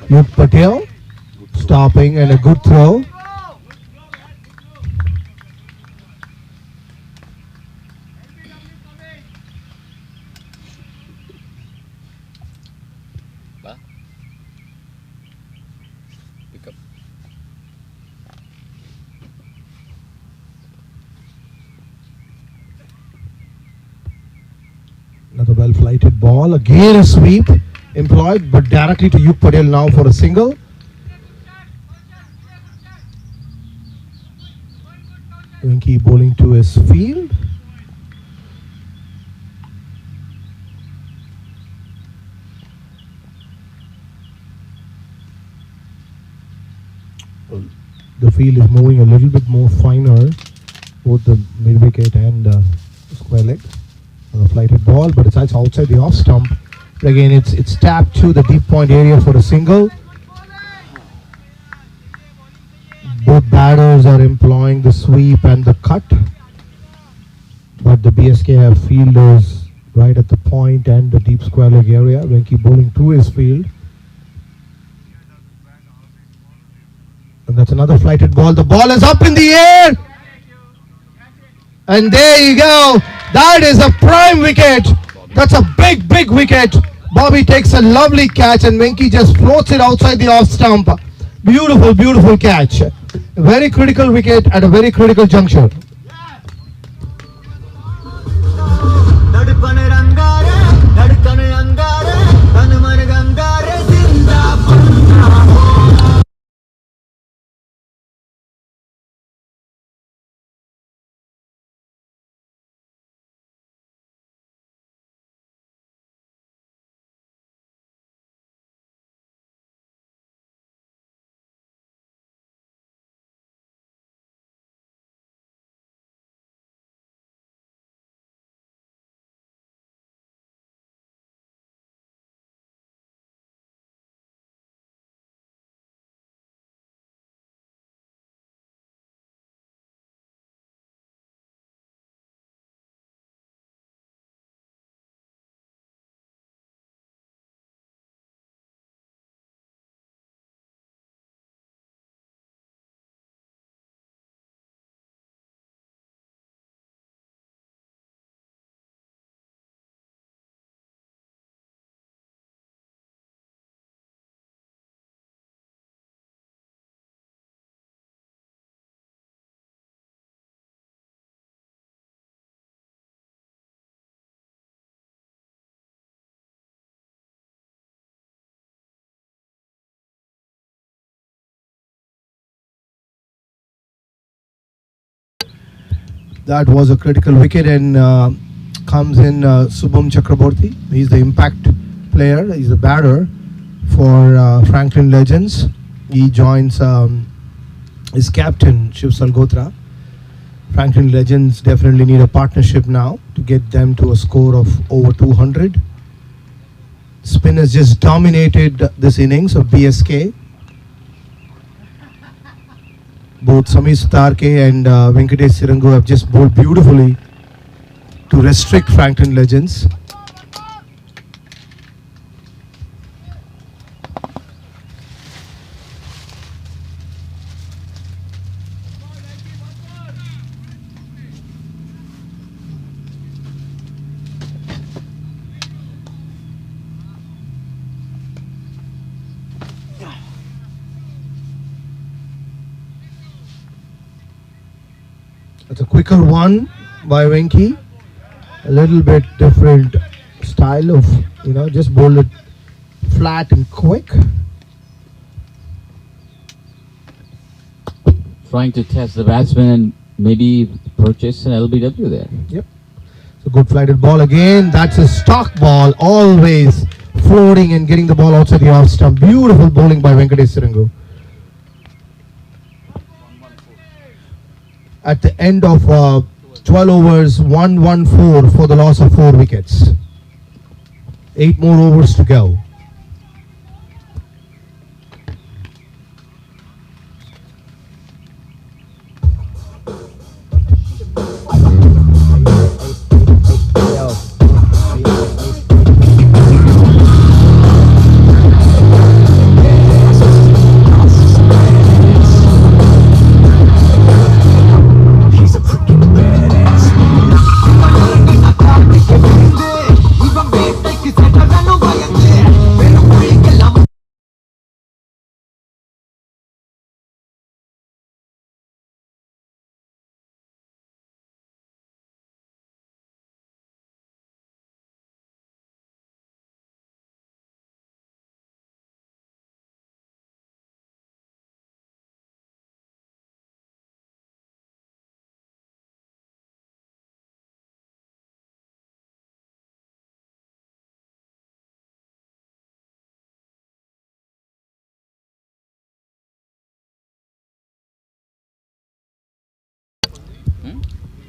Yug Patel stopping and a good throw. Pick up. Another well flighted ball. Again a sweep employed, but directly to Yug Patel now for a single. Winky bowling to his field. The field is moving a little bit more finer, both the mid wicket and square leg. A flighted ball, but it's outside the off stump. But again, it's tapped to the deep point area for a single. Both batters are employing the sweep and the cut, but the BSK have fielders right at the point and the deep square leg area. Venki bowling to his field. And that's another flighted ball. The ball is up in the air. And there you go. That is a prime wicket. That's a big, big wicket. Bobby takes a lovely catch and Venki just floats it outside the off stump. Beautiful, beautiful catch. A very critical wicket at a very critical juncture. That was a critical wicket and comes in Subham Chakraborty. He's the impact player. He's the batter for Franklin Legends. He joins his captain Shiv Salgotra. Franklin Legends definitely need a partnership now to get them to a score of over 200. Spin has just dominated this innings of BSK. Both Samir Sutarke and Venkatesh Sirangu have just bowled beautifully to restrict Franklin Legends. That's a quicker one by Venki. A little bit different style of, just bowl it flat and quick. Trying to test the batsman and maybe purchase an LBW there. Yep. So good flighted ball again. That's a stock ball, always floating and getting the ball outside the off stump. Beautiful bowling by Venkatesh Sirangu. At the end of 12 overs, 114 for the loss of 4 wickets. 8 more overs to go.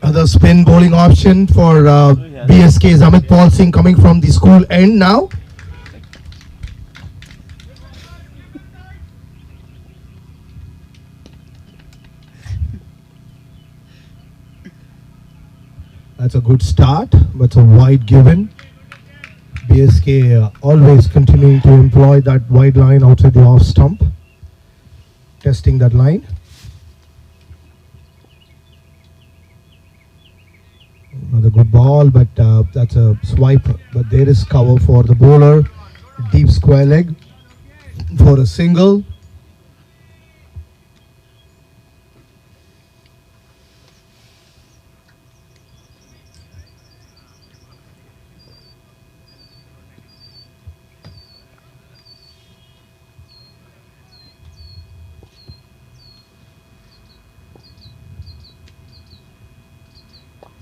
Other spin bowling option for BSK's Amit Paul Singh coming from the school end now. That's a good start, but it's a wide given. BSK always continuing to employ that wide line outside the off stump. Testing that line. Another good ball, but that's a swipe. But there is cover for the bowler. Deep square leg for a single.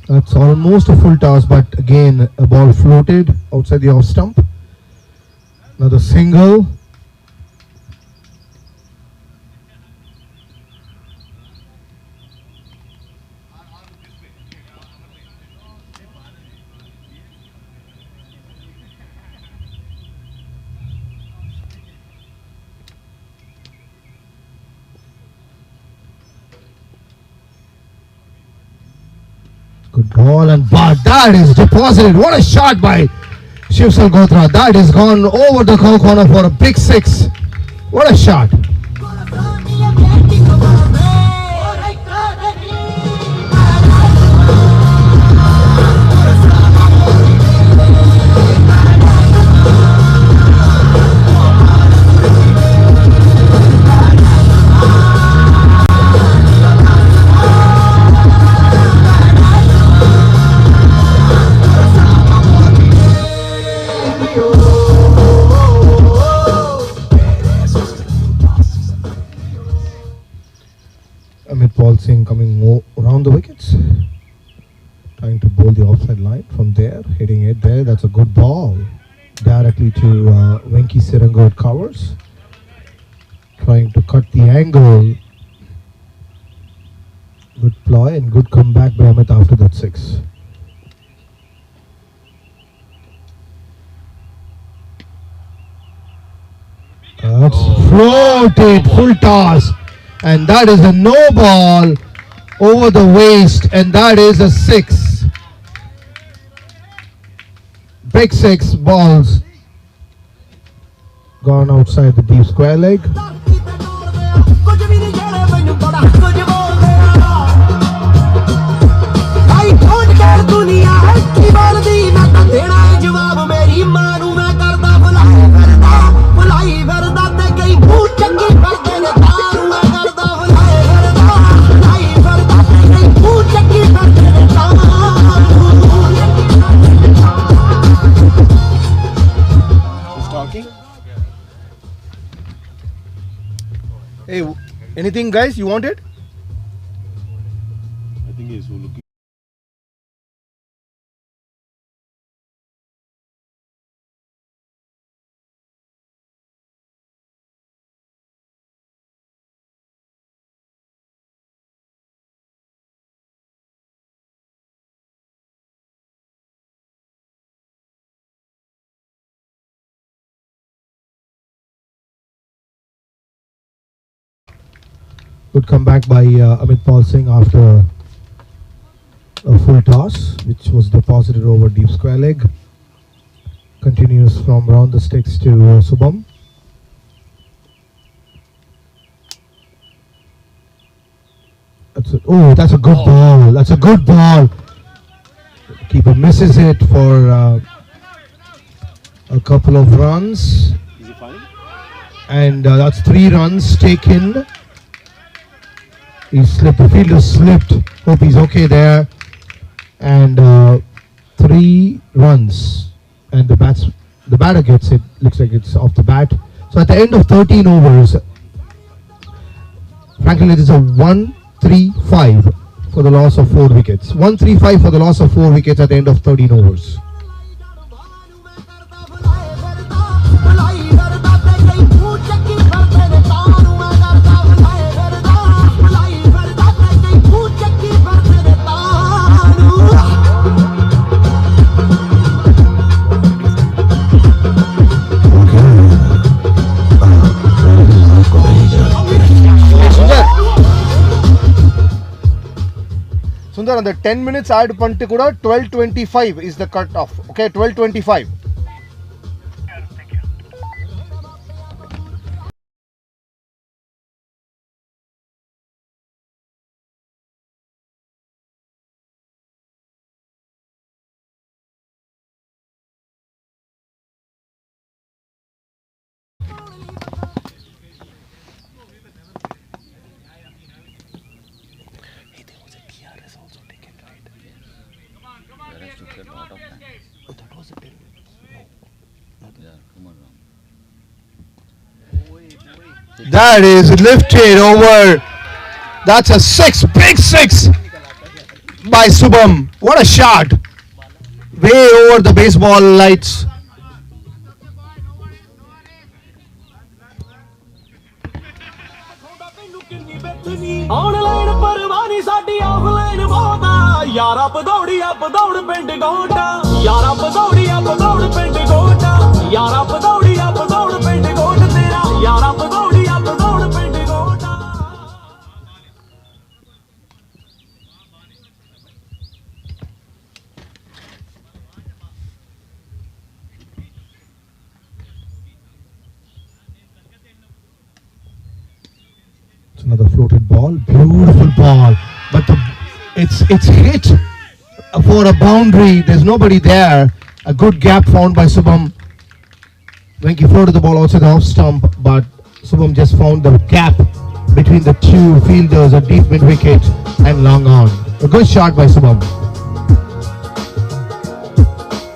That's almost a full toss, but again a ball floated outside the off stump. Another single. Good ball, and but that is deposited. What a shot by Shiv Salgotra. That is gone over the corner for a big six. What a shot. Amit Paul Singh coming around the wickets, trying to bowl the offside line from there, hitting it there. That's a good ball directly to Venki Sirango. It covers, trying to cut the angle. Good ploy and good comeback by Amit after that six. That's floated, full toss. And that is a no ball over the waist, and that is a six. Big six balls gone outside the deep square leg. Hey, anything guys, you want it? I think he's looking. Good comeback by Amit Paul Singh after a full toss, which was deposited over deep square leg. Continues from round the sticks to Subham. That's a good ball. That's a good ball. Keeper misses it for a couple of runs. Is he fine? And that's 3 runs taken. He slipped, the fielder slipped. Hope he's okay there. And 3 runs. And the batter gets it. Looks like it's off the bat. So at the end of 13 overs, frankly, it is a 1-3-5 for the loss of 4 wickets. 1-3-5 for the loss of 4 wickets at the end of 13 overs. Sundar, and the 10 minutes add பண்ணிட்டு கூட 12:25 is the cut off. Okay, 12:25. Whereas took a lot of time. Oh, that was a 10 minutes. Yeah, come on, Ram. That is lifted over. That's a six, big six by Subham. What a shot! Way over the baseball lights. Online ਪਰਵਾਨੀ ਸਾਡੀ offline ਬਹੁਤਾ ਯਾਰਾ ਪਦੌੜੀ ਆ ਪਦੌੜ ਪਿੰਡ ਗੋਟਾ ਯਾਰਾ ਪਦੌੜੀ ਆ ਪਦੌੜ ਪਿੰਡ ਗੋਟਾ ਯਾਰਾ ਪਦੌੜੀ ਆ ਪਦੌੜ ਪਿੰਡ ਗੋਟ ਤੇਰਾ ਯਾਰਾ ਪਦੌੜੀ ਆ ਪਦੌੜ ਪਿੰਡ ਗੋਟਾ It's another floated ball, beautiful ball, but it's hit for a boundary. There's nobody there. A good gap found by Subham. Venki floated the ball outside the off stump, but Subham just found the gap between the two fielders, a deep mid wicket and long on. A good shot by Subham.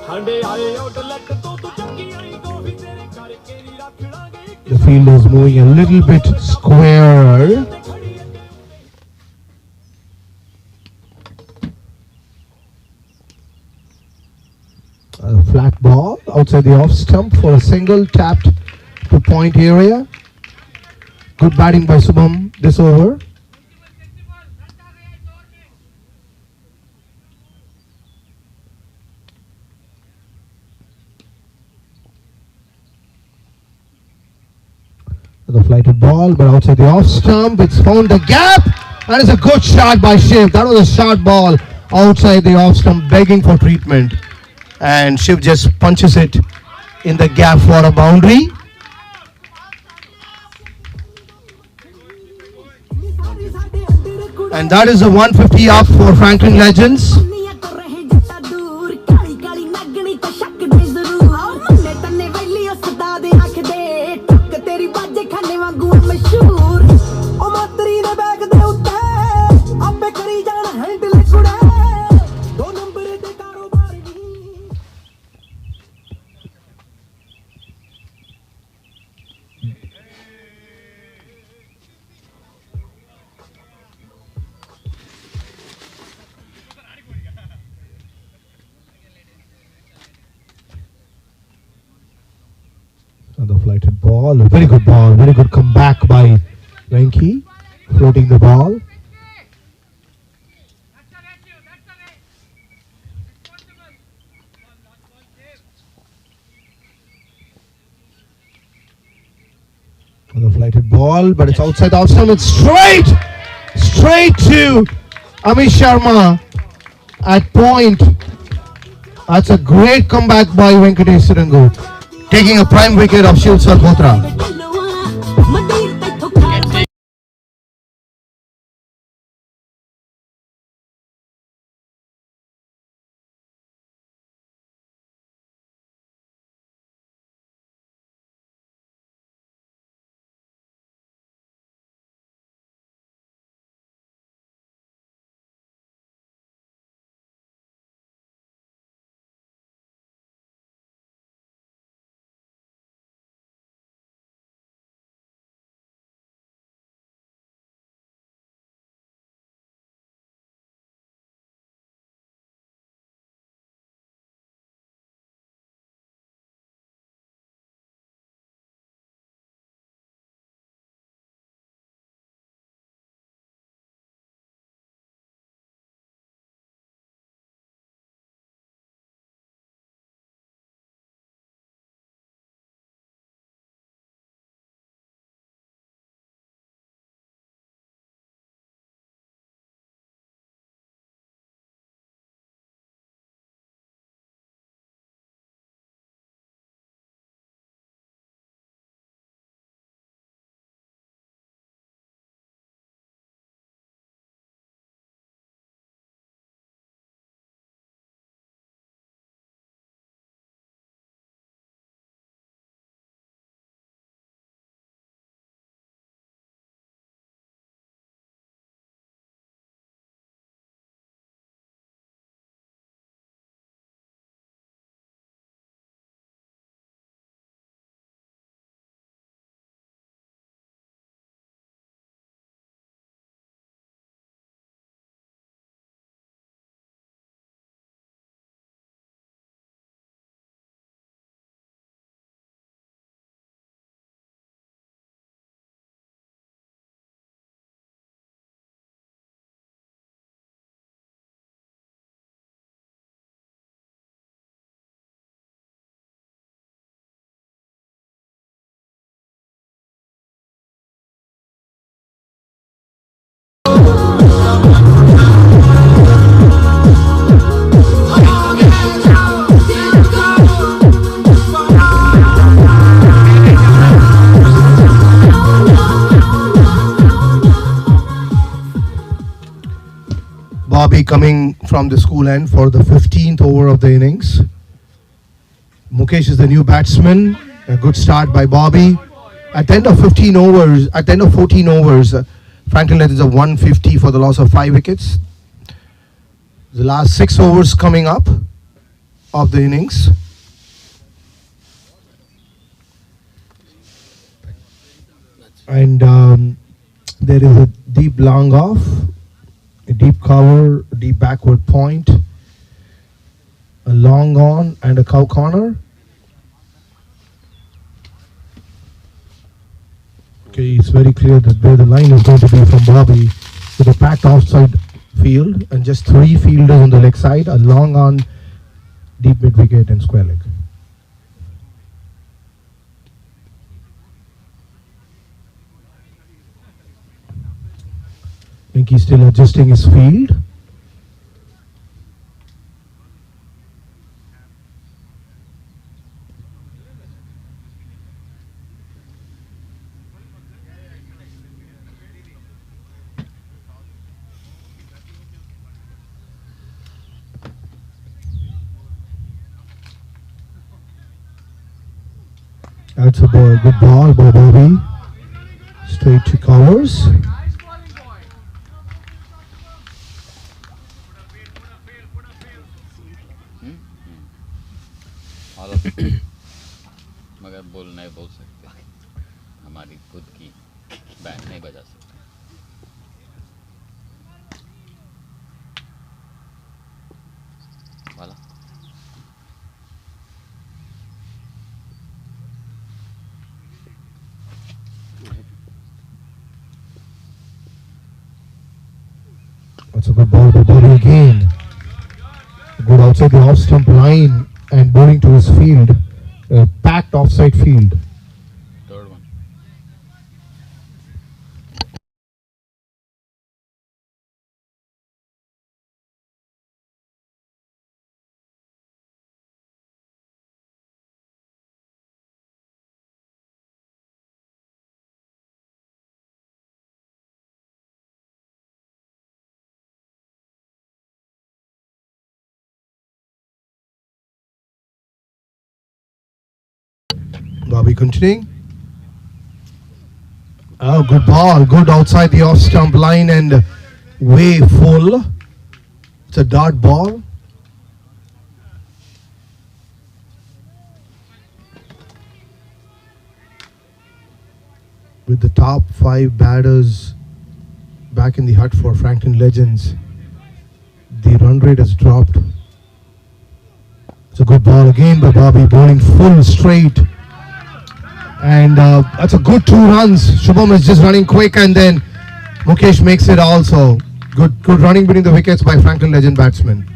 ਹੰਡੇ ਆਏ outlet ਤੋਂ ਤੂੰ ਚੱਕੀ ਆਈ ਗੋਵੀ ਤੇਰੇ ਕਰਕੇ ਨਹੀਂ ਰੱਖ ਲਾਂਗੇ The field is moving a little bit square. A flat ball outside the off stump for a single, tapped to point area. Good batting by Subham this over. The flighted ball, but outside the off stump, it's found the gap, and it's a good shot by Shiv. That was a short ball outside the off stump, begging for treatment, and Shiv just punches it in the gap for a boundary. And that is a 150 up for Franklin Legends. Another flighted ball, a very good ball, very good comeback by Venki, floating the ball. Another flighted ball, but it's outside the outside. It's straight to Amish Sharma at point. That's a great comeback by Venkatesh Sirangu, taking a prime wicket of Shiv Salhotra. Bobby coming from the school end for the 15th over of the innings. Mukesh is the new batsman. A good start by Bobby. At the end of 14 overs, Franklin Legends are 150 for the loss of 5 wickets. The last 6 overs coming up of the innings. And there is a deep long off, a deep cover, a deep backward point, a long on and a cow corner. Okay, it's very clear that where the line is going to be from Bobby with a packed offside field and just 3 fielders on the leg side, a long on, deep mid wicket and square leg. I think he's still adjusting his field. That's a good ball by Bobby. Straight to covers. मगर बोल नहीं बोल सकते, हमारी खुद की band नहीं बजा सकते. वाला That's a good ball by Bobby again. Good outside the off stump line and bowling to his field. Packed offside field. third one. Bobby continuing. Oh, good ball. Good outside the off stump line and way full. It's a dart ball. With the top 5 batters back in the hut for Franklin Legends, the run rate has dropped. It's a good ball again by Bobby, bowling full straight. And that's a good 2 runs. Shubham is just running quick and then Mukesh makes it also. Good running between the wickets by Franklin Legend batsman.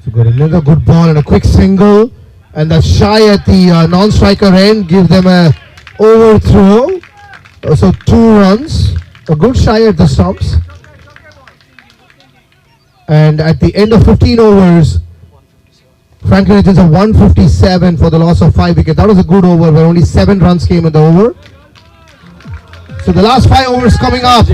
So got another good ball and a quick single, and the shy at the non-striker end gives them a overthrow. So 2 runs, a good shy at the stumps. And at the end of 15 overs, Franklin Legends are 157 for the loss of 5 wickets. That was a good over where only 7 runs came in the over. So the last 5 overs coming up.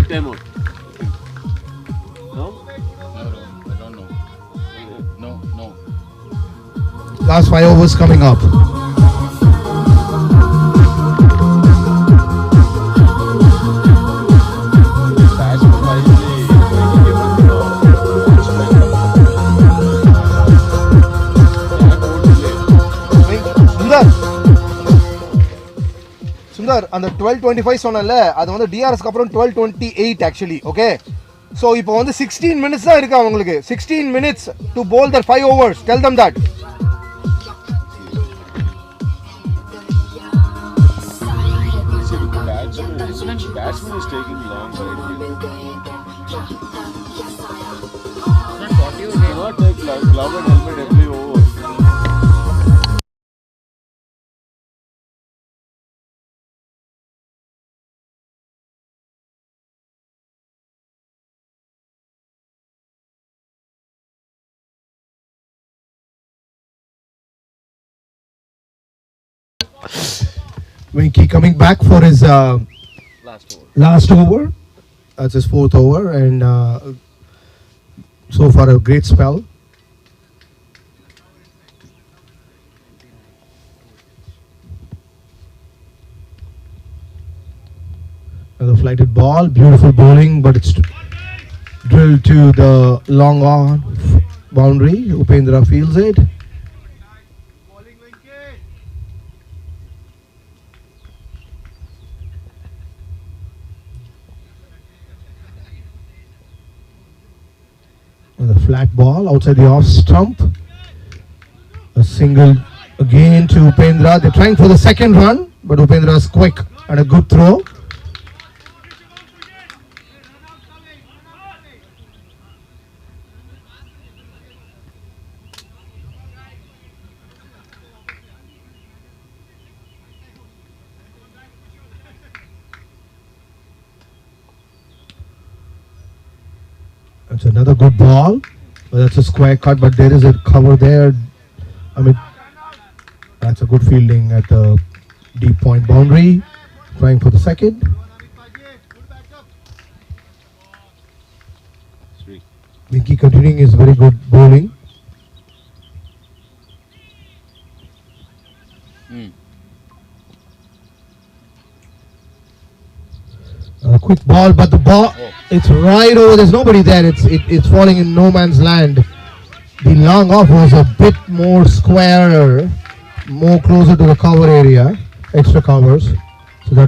Last 5 overs coming up. Sundar, அந்த 12:25 சொன்னல அது வந்து டிஆர்எஸ்க்கு அப்புறம் 12:28 actually, okay? So இப்போ வந்து 16 minutes தான் இருக்கு அவங்களுக்கு. 16 minutes to bowl their 5 overs. Tell them that. Batsman is taking long right here. Not 40 or not take glove and helmet every over. Winky coming back for his last over. That's his fourth over, and so far a great spell. Another flighted ball, beautiful bowling, but it's drilled to the long on boundary. Upendra fields it. Bowling Winky. And the flat ball outside the off stump. A single again to Upendra. They're trying for the second run, but Upendra is quick and a good throw. That's another good ball. Well, that's a square cut, but there is a cover there. I mean, that's a good fielding at the deep point boundary. Trying for the second. Good backup. Winky continuing his very good bowling. A quick ball, but the ball, it's right over. There's nobody there. It's falling in no man's land. The long off was a bit more squarer, more closer to the cover area, extra covers. So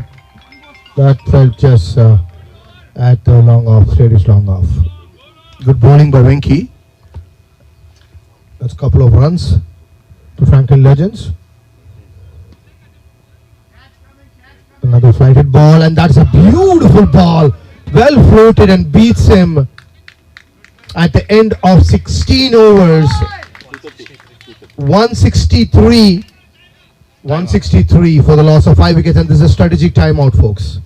that felt just at the long off, straightish long off. Good bowling by Winky. That's a couple of runs to Franklin Legends. Another flighted ball, and that's a beautiful ball. Well floated and beats him at the end of 16 overs. 163 for the loss of 5 wickets, and this is a strategic timeout, folks.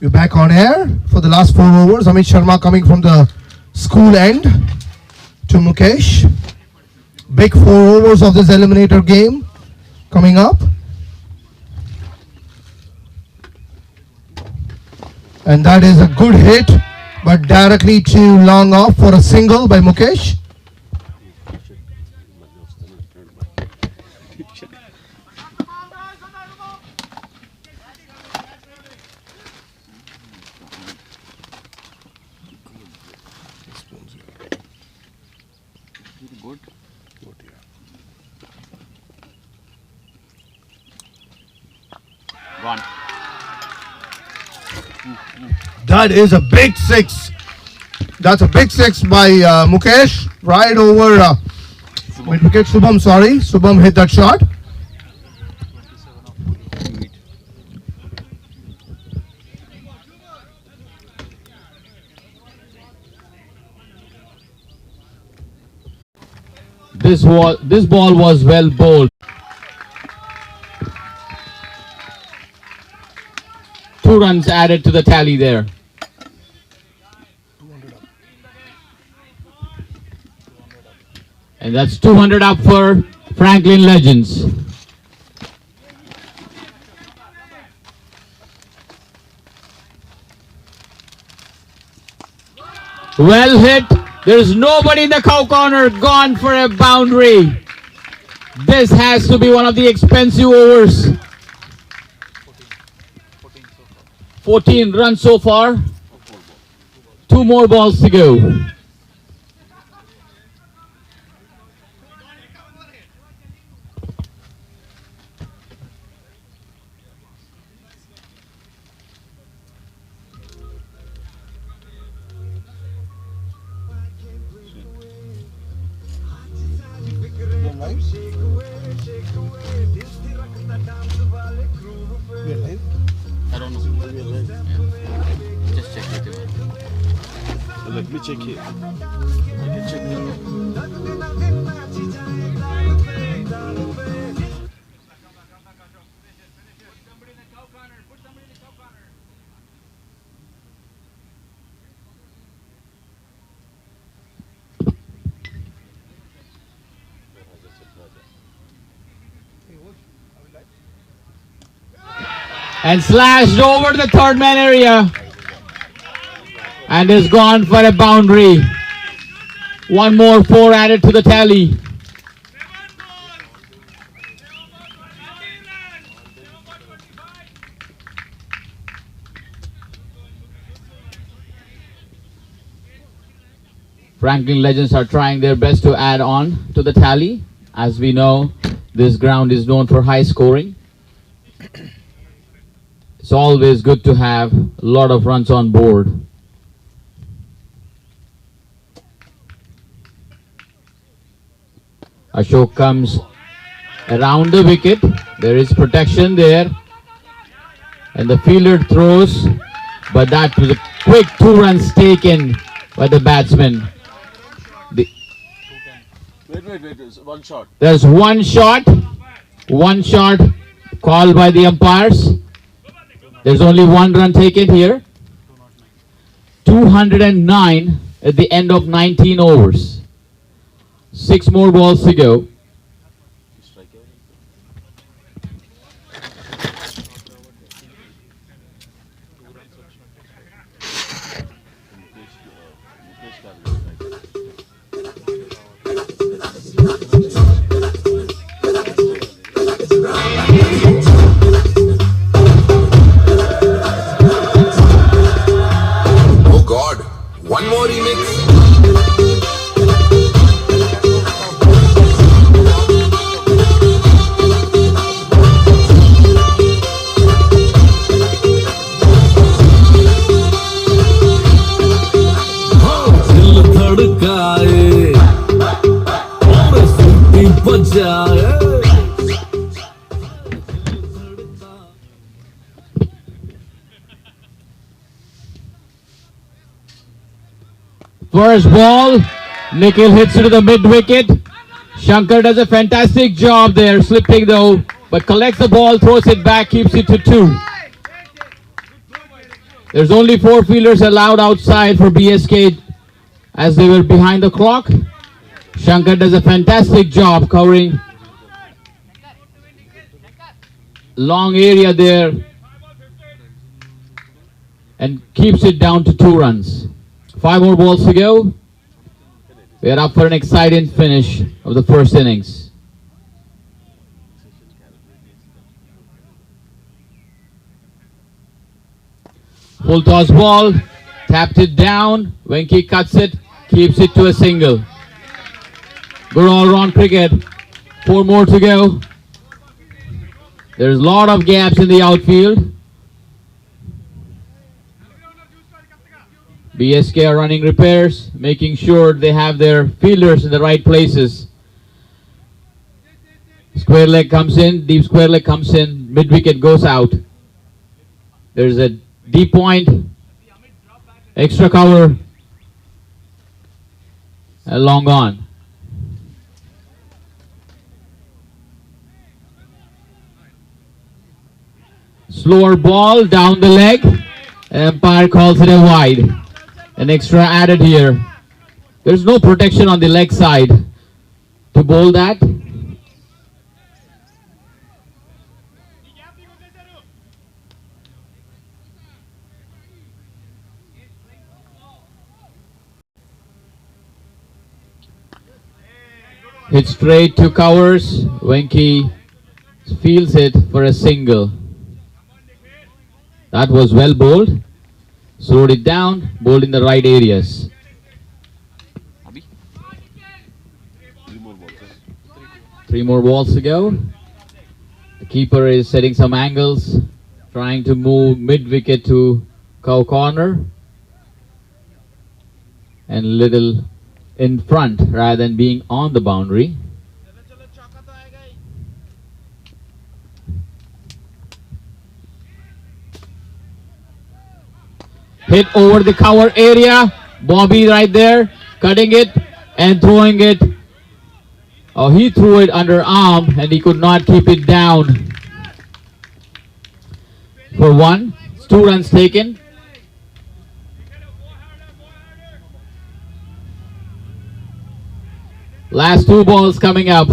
We're back on air for the last 4 overs. Amit Sharma coming from the school end to Mukesh. Big 4 overs of this eliminator game coming up. And that is a good hit, but directly too long off for a single by Mukesh. Gone. That is a big 6. That's a big 6 by Mukesh. Right over mid-wicket. Shubham, sorry. Shubham hit that shot. This ball was well bowled. 2 runs added to the tally there. And that's 200 up for Franklin Legends. Well hit. There's nobody in the cow corner. Gone for a boundary. This has to be one of the expensive overs. 14 runs so far. 2 more balls to go. I don't know. Yeah. Just check with you. So let me check here. I can check here. And slashed over the third man area. And is gone for a boundary. 1 more 4 added to the tally. Franklin Legends are trying their best to add on to the tally. As we know, this ground is known for high scoring. It's always good to have a lot of runs on board. Ashok comes around the wicket. There is protection there. And the fielder throws, but that was a quick 2 runs taken by the batsman. Wait. There's 1 shot. There's 1 shot. 1 shot called by the umpires. There's only 1 run taken here. 209 at the end of 19 overs. 6 more balls to go. Oh God, one more remix. दिल धड़काए और सीटी बजाए First ball, Nikhil hits it to the mid-wicket. Shankar does a fantastic job there, slipping though, but collects the ball, throws it back, keeps it to 2. There's only 4 fielders allowed outside for BSK as they were behind the clock. Shankar does a fantastic job covering long area there and keeps it down to 2 runs. 5 more balls to go. We are up for an exciting finish of the first innings. Full toss ball, tapped it down. Venki cuts it, keeps it to a single. Good all-round cricket. 4 more to go. There's a lot of gaps in the outfield. BSK are running repairs, making sure they have their fielders in the right places. Square leg comes in, deep square leg comes in, mid wicket goes out. There's a deep point, extra cover, and long on. Slower ball down the leg. Umpire calls it a wide. An extra added here. There's no protection on the leg side to bowl that. Hit straight to covers. Venki feels it for a single. That was well bowled. Slowed it down, bowled in the right areas. 3 more balls to go. The keeper is setting some angles, trying to move mid-wicket to cow corner and little in front rather than being on the boundary. Hit over the cover area. Bobby right there, cutting it and throwing it. Oh, he threw it under arm and he could not keep it down. For 1, it's 2 runs taken. Last 2 balls coming up.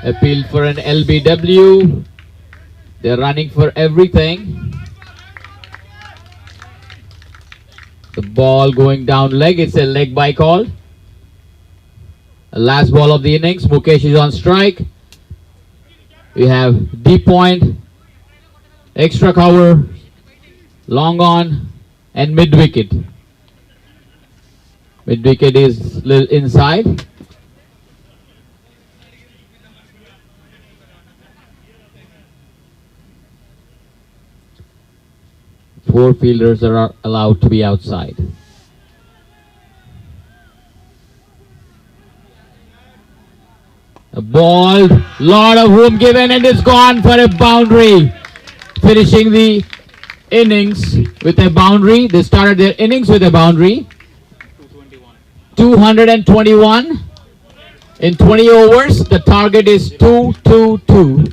Appeal for an LBW. They're running for everything. The ball going down leg. It's a leg by call. The last ball of the innings. Mukesh is on strike. We have deep point, extra cover, long on, and mid wicket. Mid wicket is little inside. Four fielders are allowed to be outside. A ball, lot of room given, and it's gone for a boundary. Finishing the innings with a boundary. They started their innings with a boundary. 221 in 20 overs. The target is 222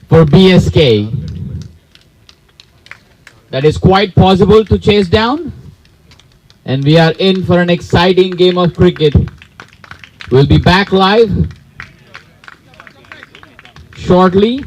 for BSK. That is quite possible to chase down. And we are in for an exciting game of cricket. We'll be back live shortly.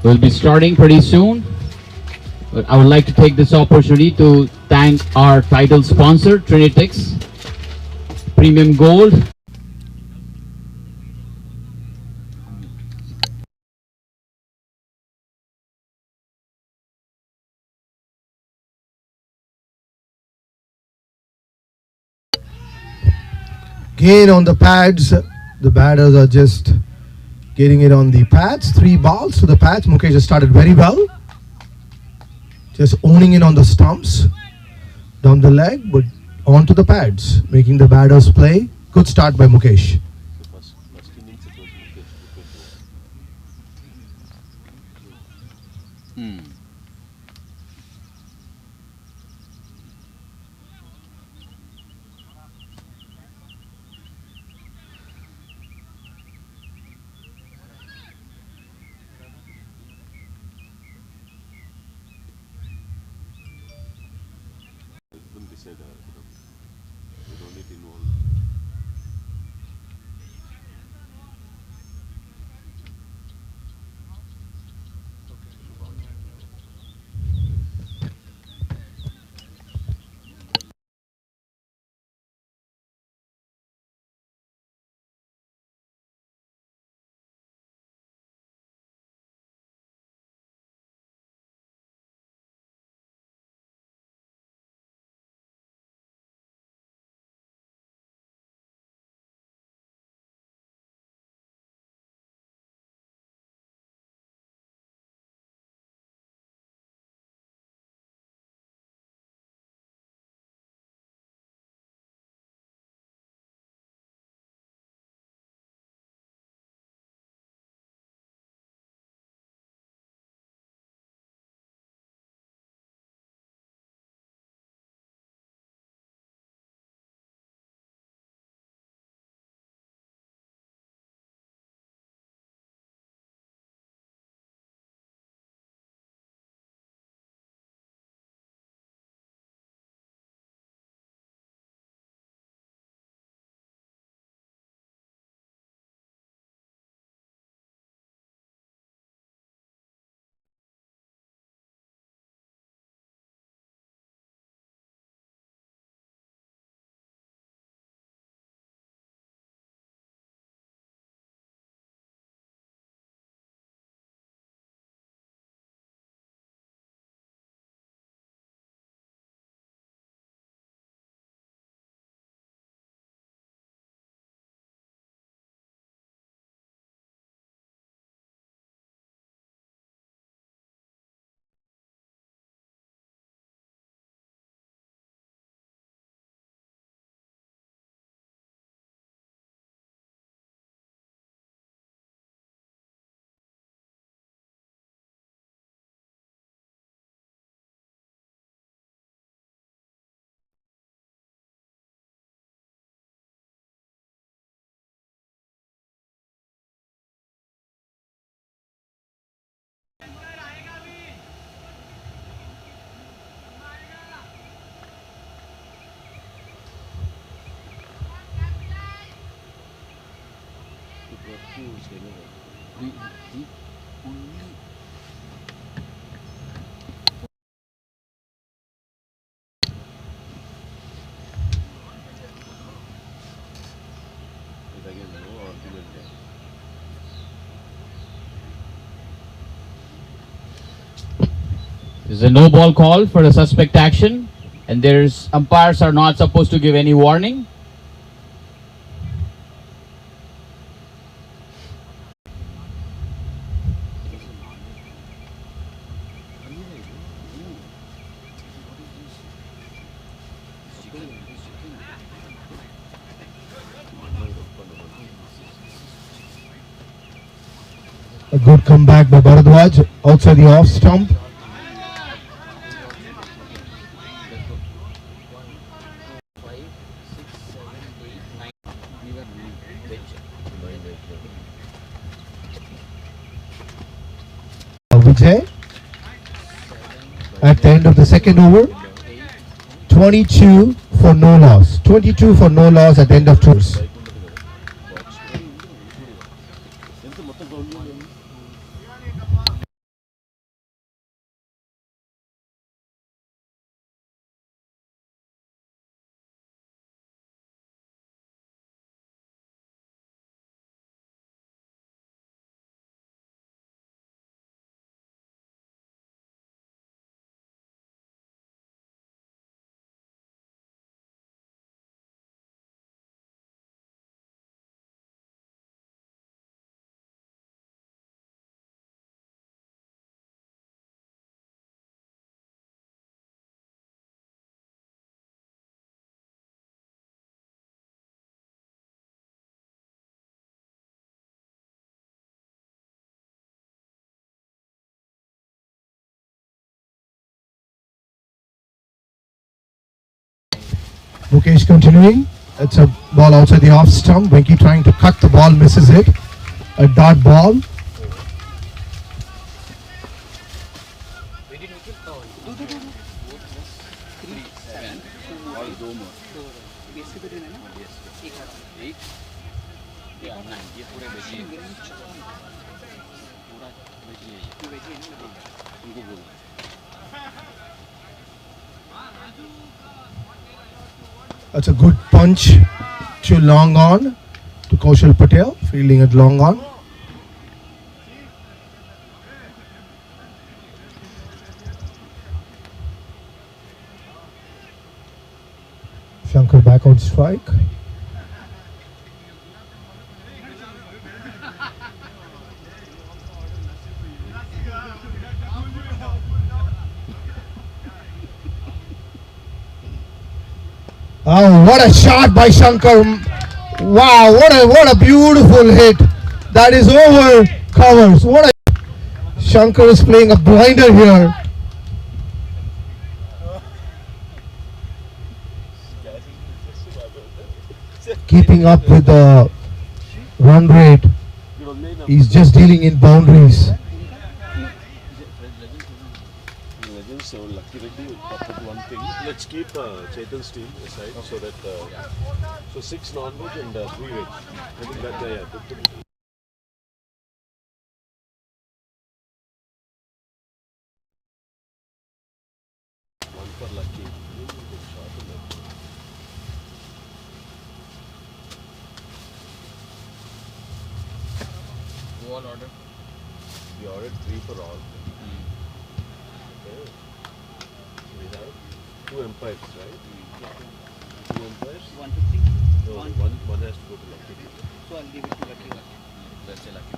will be starting pretty soon. But I would like to take this opportunity to thank our title sponsor, Trinitix Premium Gold. Again on the pads, the batters are just getting it on the pads. 3 balls to the pads. Mukesh has started very well. Just owning it on the stumps. Down the leg, but onto the pads. Making the batters play. Good start by Mukesh. First innings it was Mukesh. Couldn't decide, we don't need involved. Again, no argument there. There's a no ball call for the suspect action, and there's umpires are not supposed to give any warning. A good comeback by Bharadwaj outside the off stump. Vijay at the end of the second over, 22 for no loss. 22 for no loss at the end of 2 overs. ఎంత మొత్తం ground Mukesh continuing. It's a ball outside the off stump. Venki trying to cut the ball, misses it. A dot ball. That's a good punch to long on to Kaushal Patel, fielding at long on. Shankar back on strike. Oh, what a shot by Shankar. Wow, what a beautiful hit. That is over covers. What a Shankar is playing a blinder here. Keeping up with the run rate. He's just dealing in boundaries. So Lucky Reddy offered one thing. Let's keep Chetan's team aside so that so 6 non-veg and 3 veg. I think that guy good to be. One for Lucky. Good shot in that. Who all ordered? We ordered 3 for all. Okay. We have 2 empires, right? 2 empires? 150. No, one has to go to Lucky. So I'll give it to Lucky. Let's say Lucky.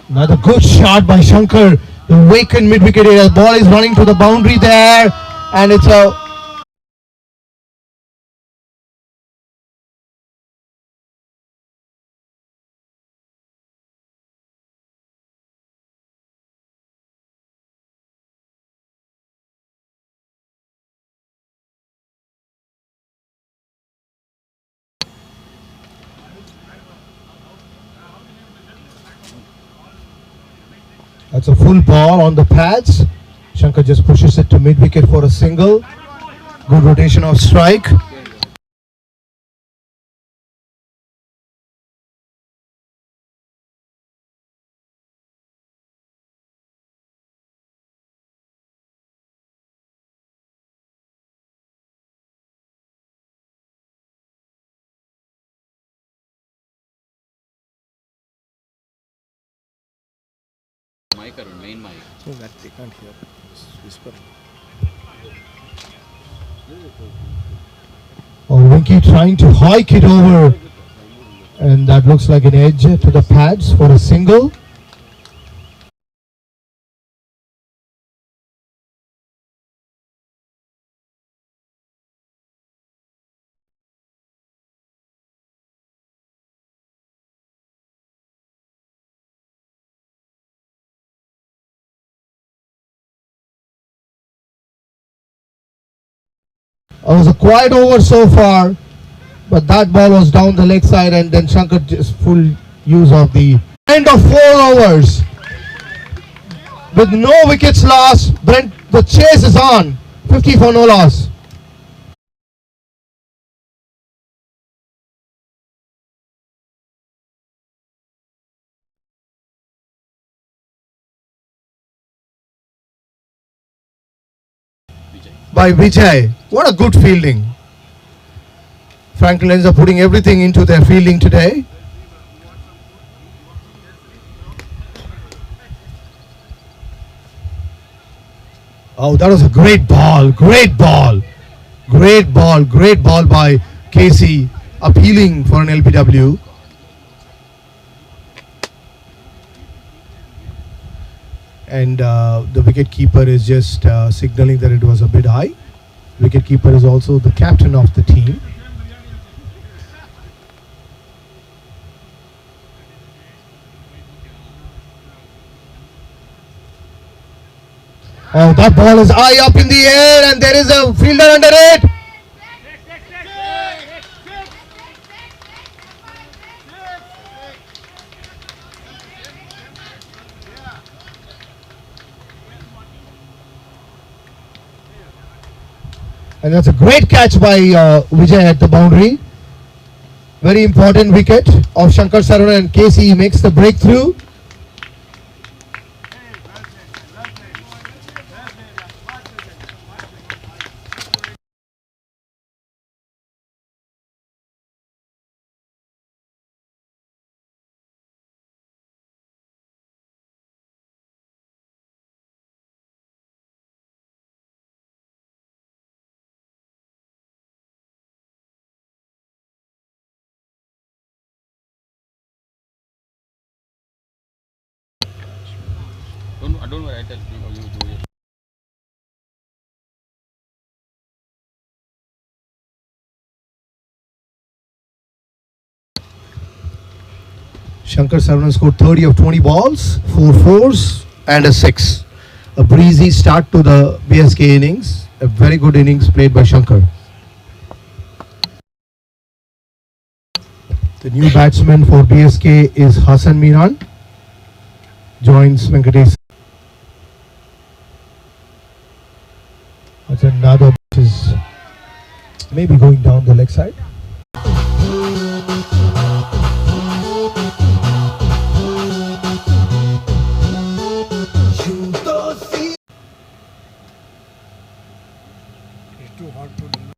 Another good shot by Shankar. The vacant mid-wicket area. The ball is running to the boundary there. And it's a... That's a full ball on the pads. Shankar just pushes it to mid-wicket for a single. Good rotation of strike. Mic or main mic? So that they can't hear. Whisper. Oh, Winky trying to hike it over. And that looks like an edge to the pads for a single. It was a quiet over so far, but that ball was down the leg side and then Shankar just full use of the end of 4 overs. With no wickets lost, the chase is on. 50 for no loss. By Vijay. What a good fielding. Franklins are putting everything into their fielding today. Oh, that was a great ball, great ball. Great ball by Casey, appealing for an LBW. And the wicket keeper is just signaling that it was a bit high. Wicket keeper is also the captain of the team. Oh, that ball is high up in the air and there is a fielder under it. And that's a great catch by Vijay at the boundary. Very important wicket of Shankar Saravanan and Casey makes the breakthrough. Don't worry, I tell you do it. Shankar Saravanan scored 30 of 20 balls, 4 fours and a 6. A breezy start to the BSK innings. A very good innings played by Shankar. The new batsman for BSK is Hassan Miran. Joins Venkatesh. That's another which is maybe going down the leg side. It's too hard to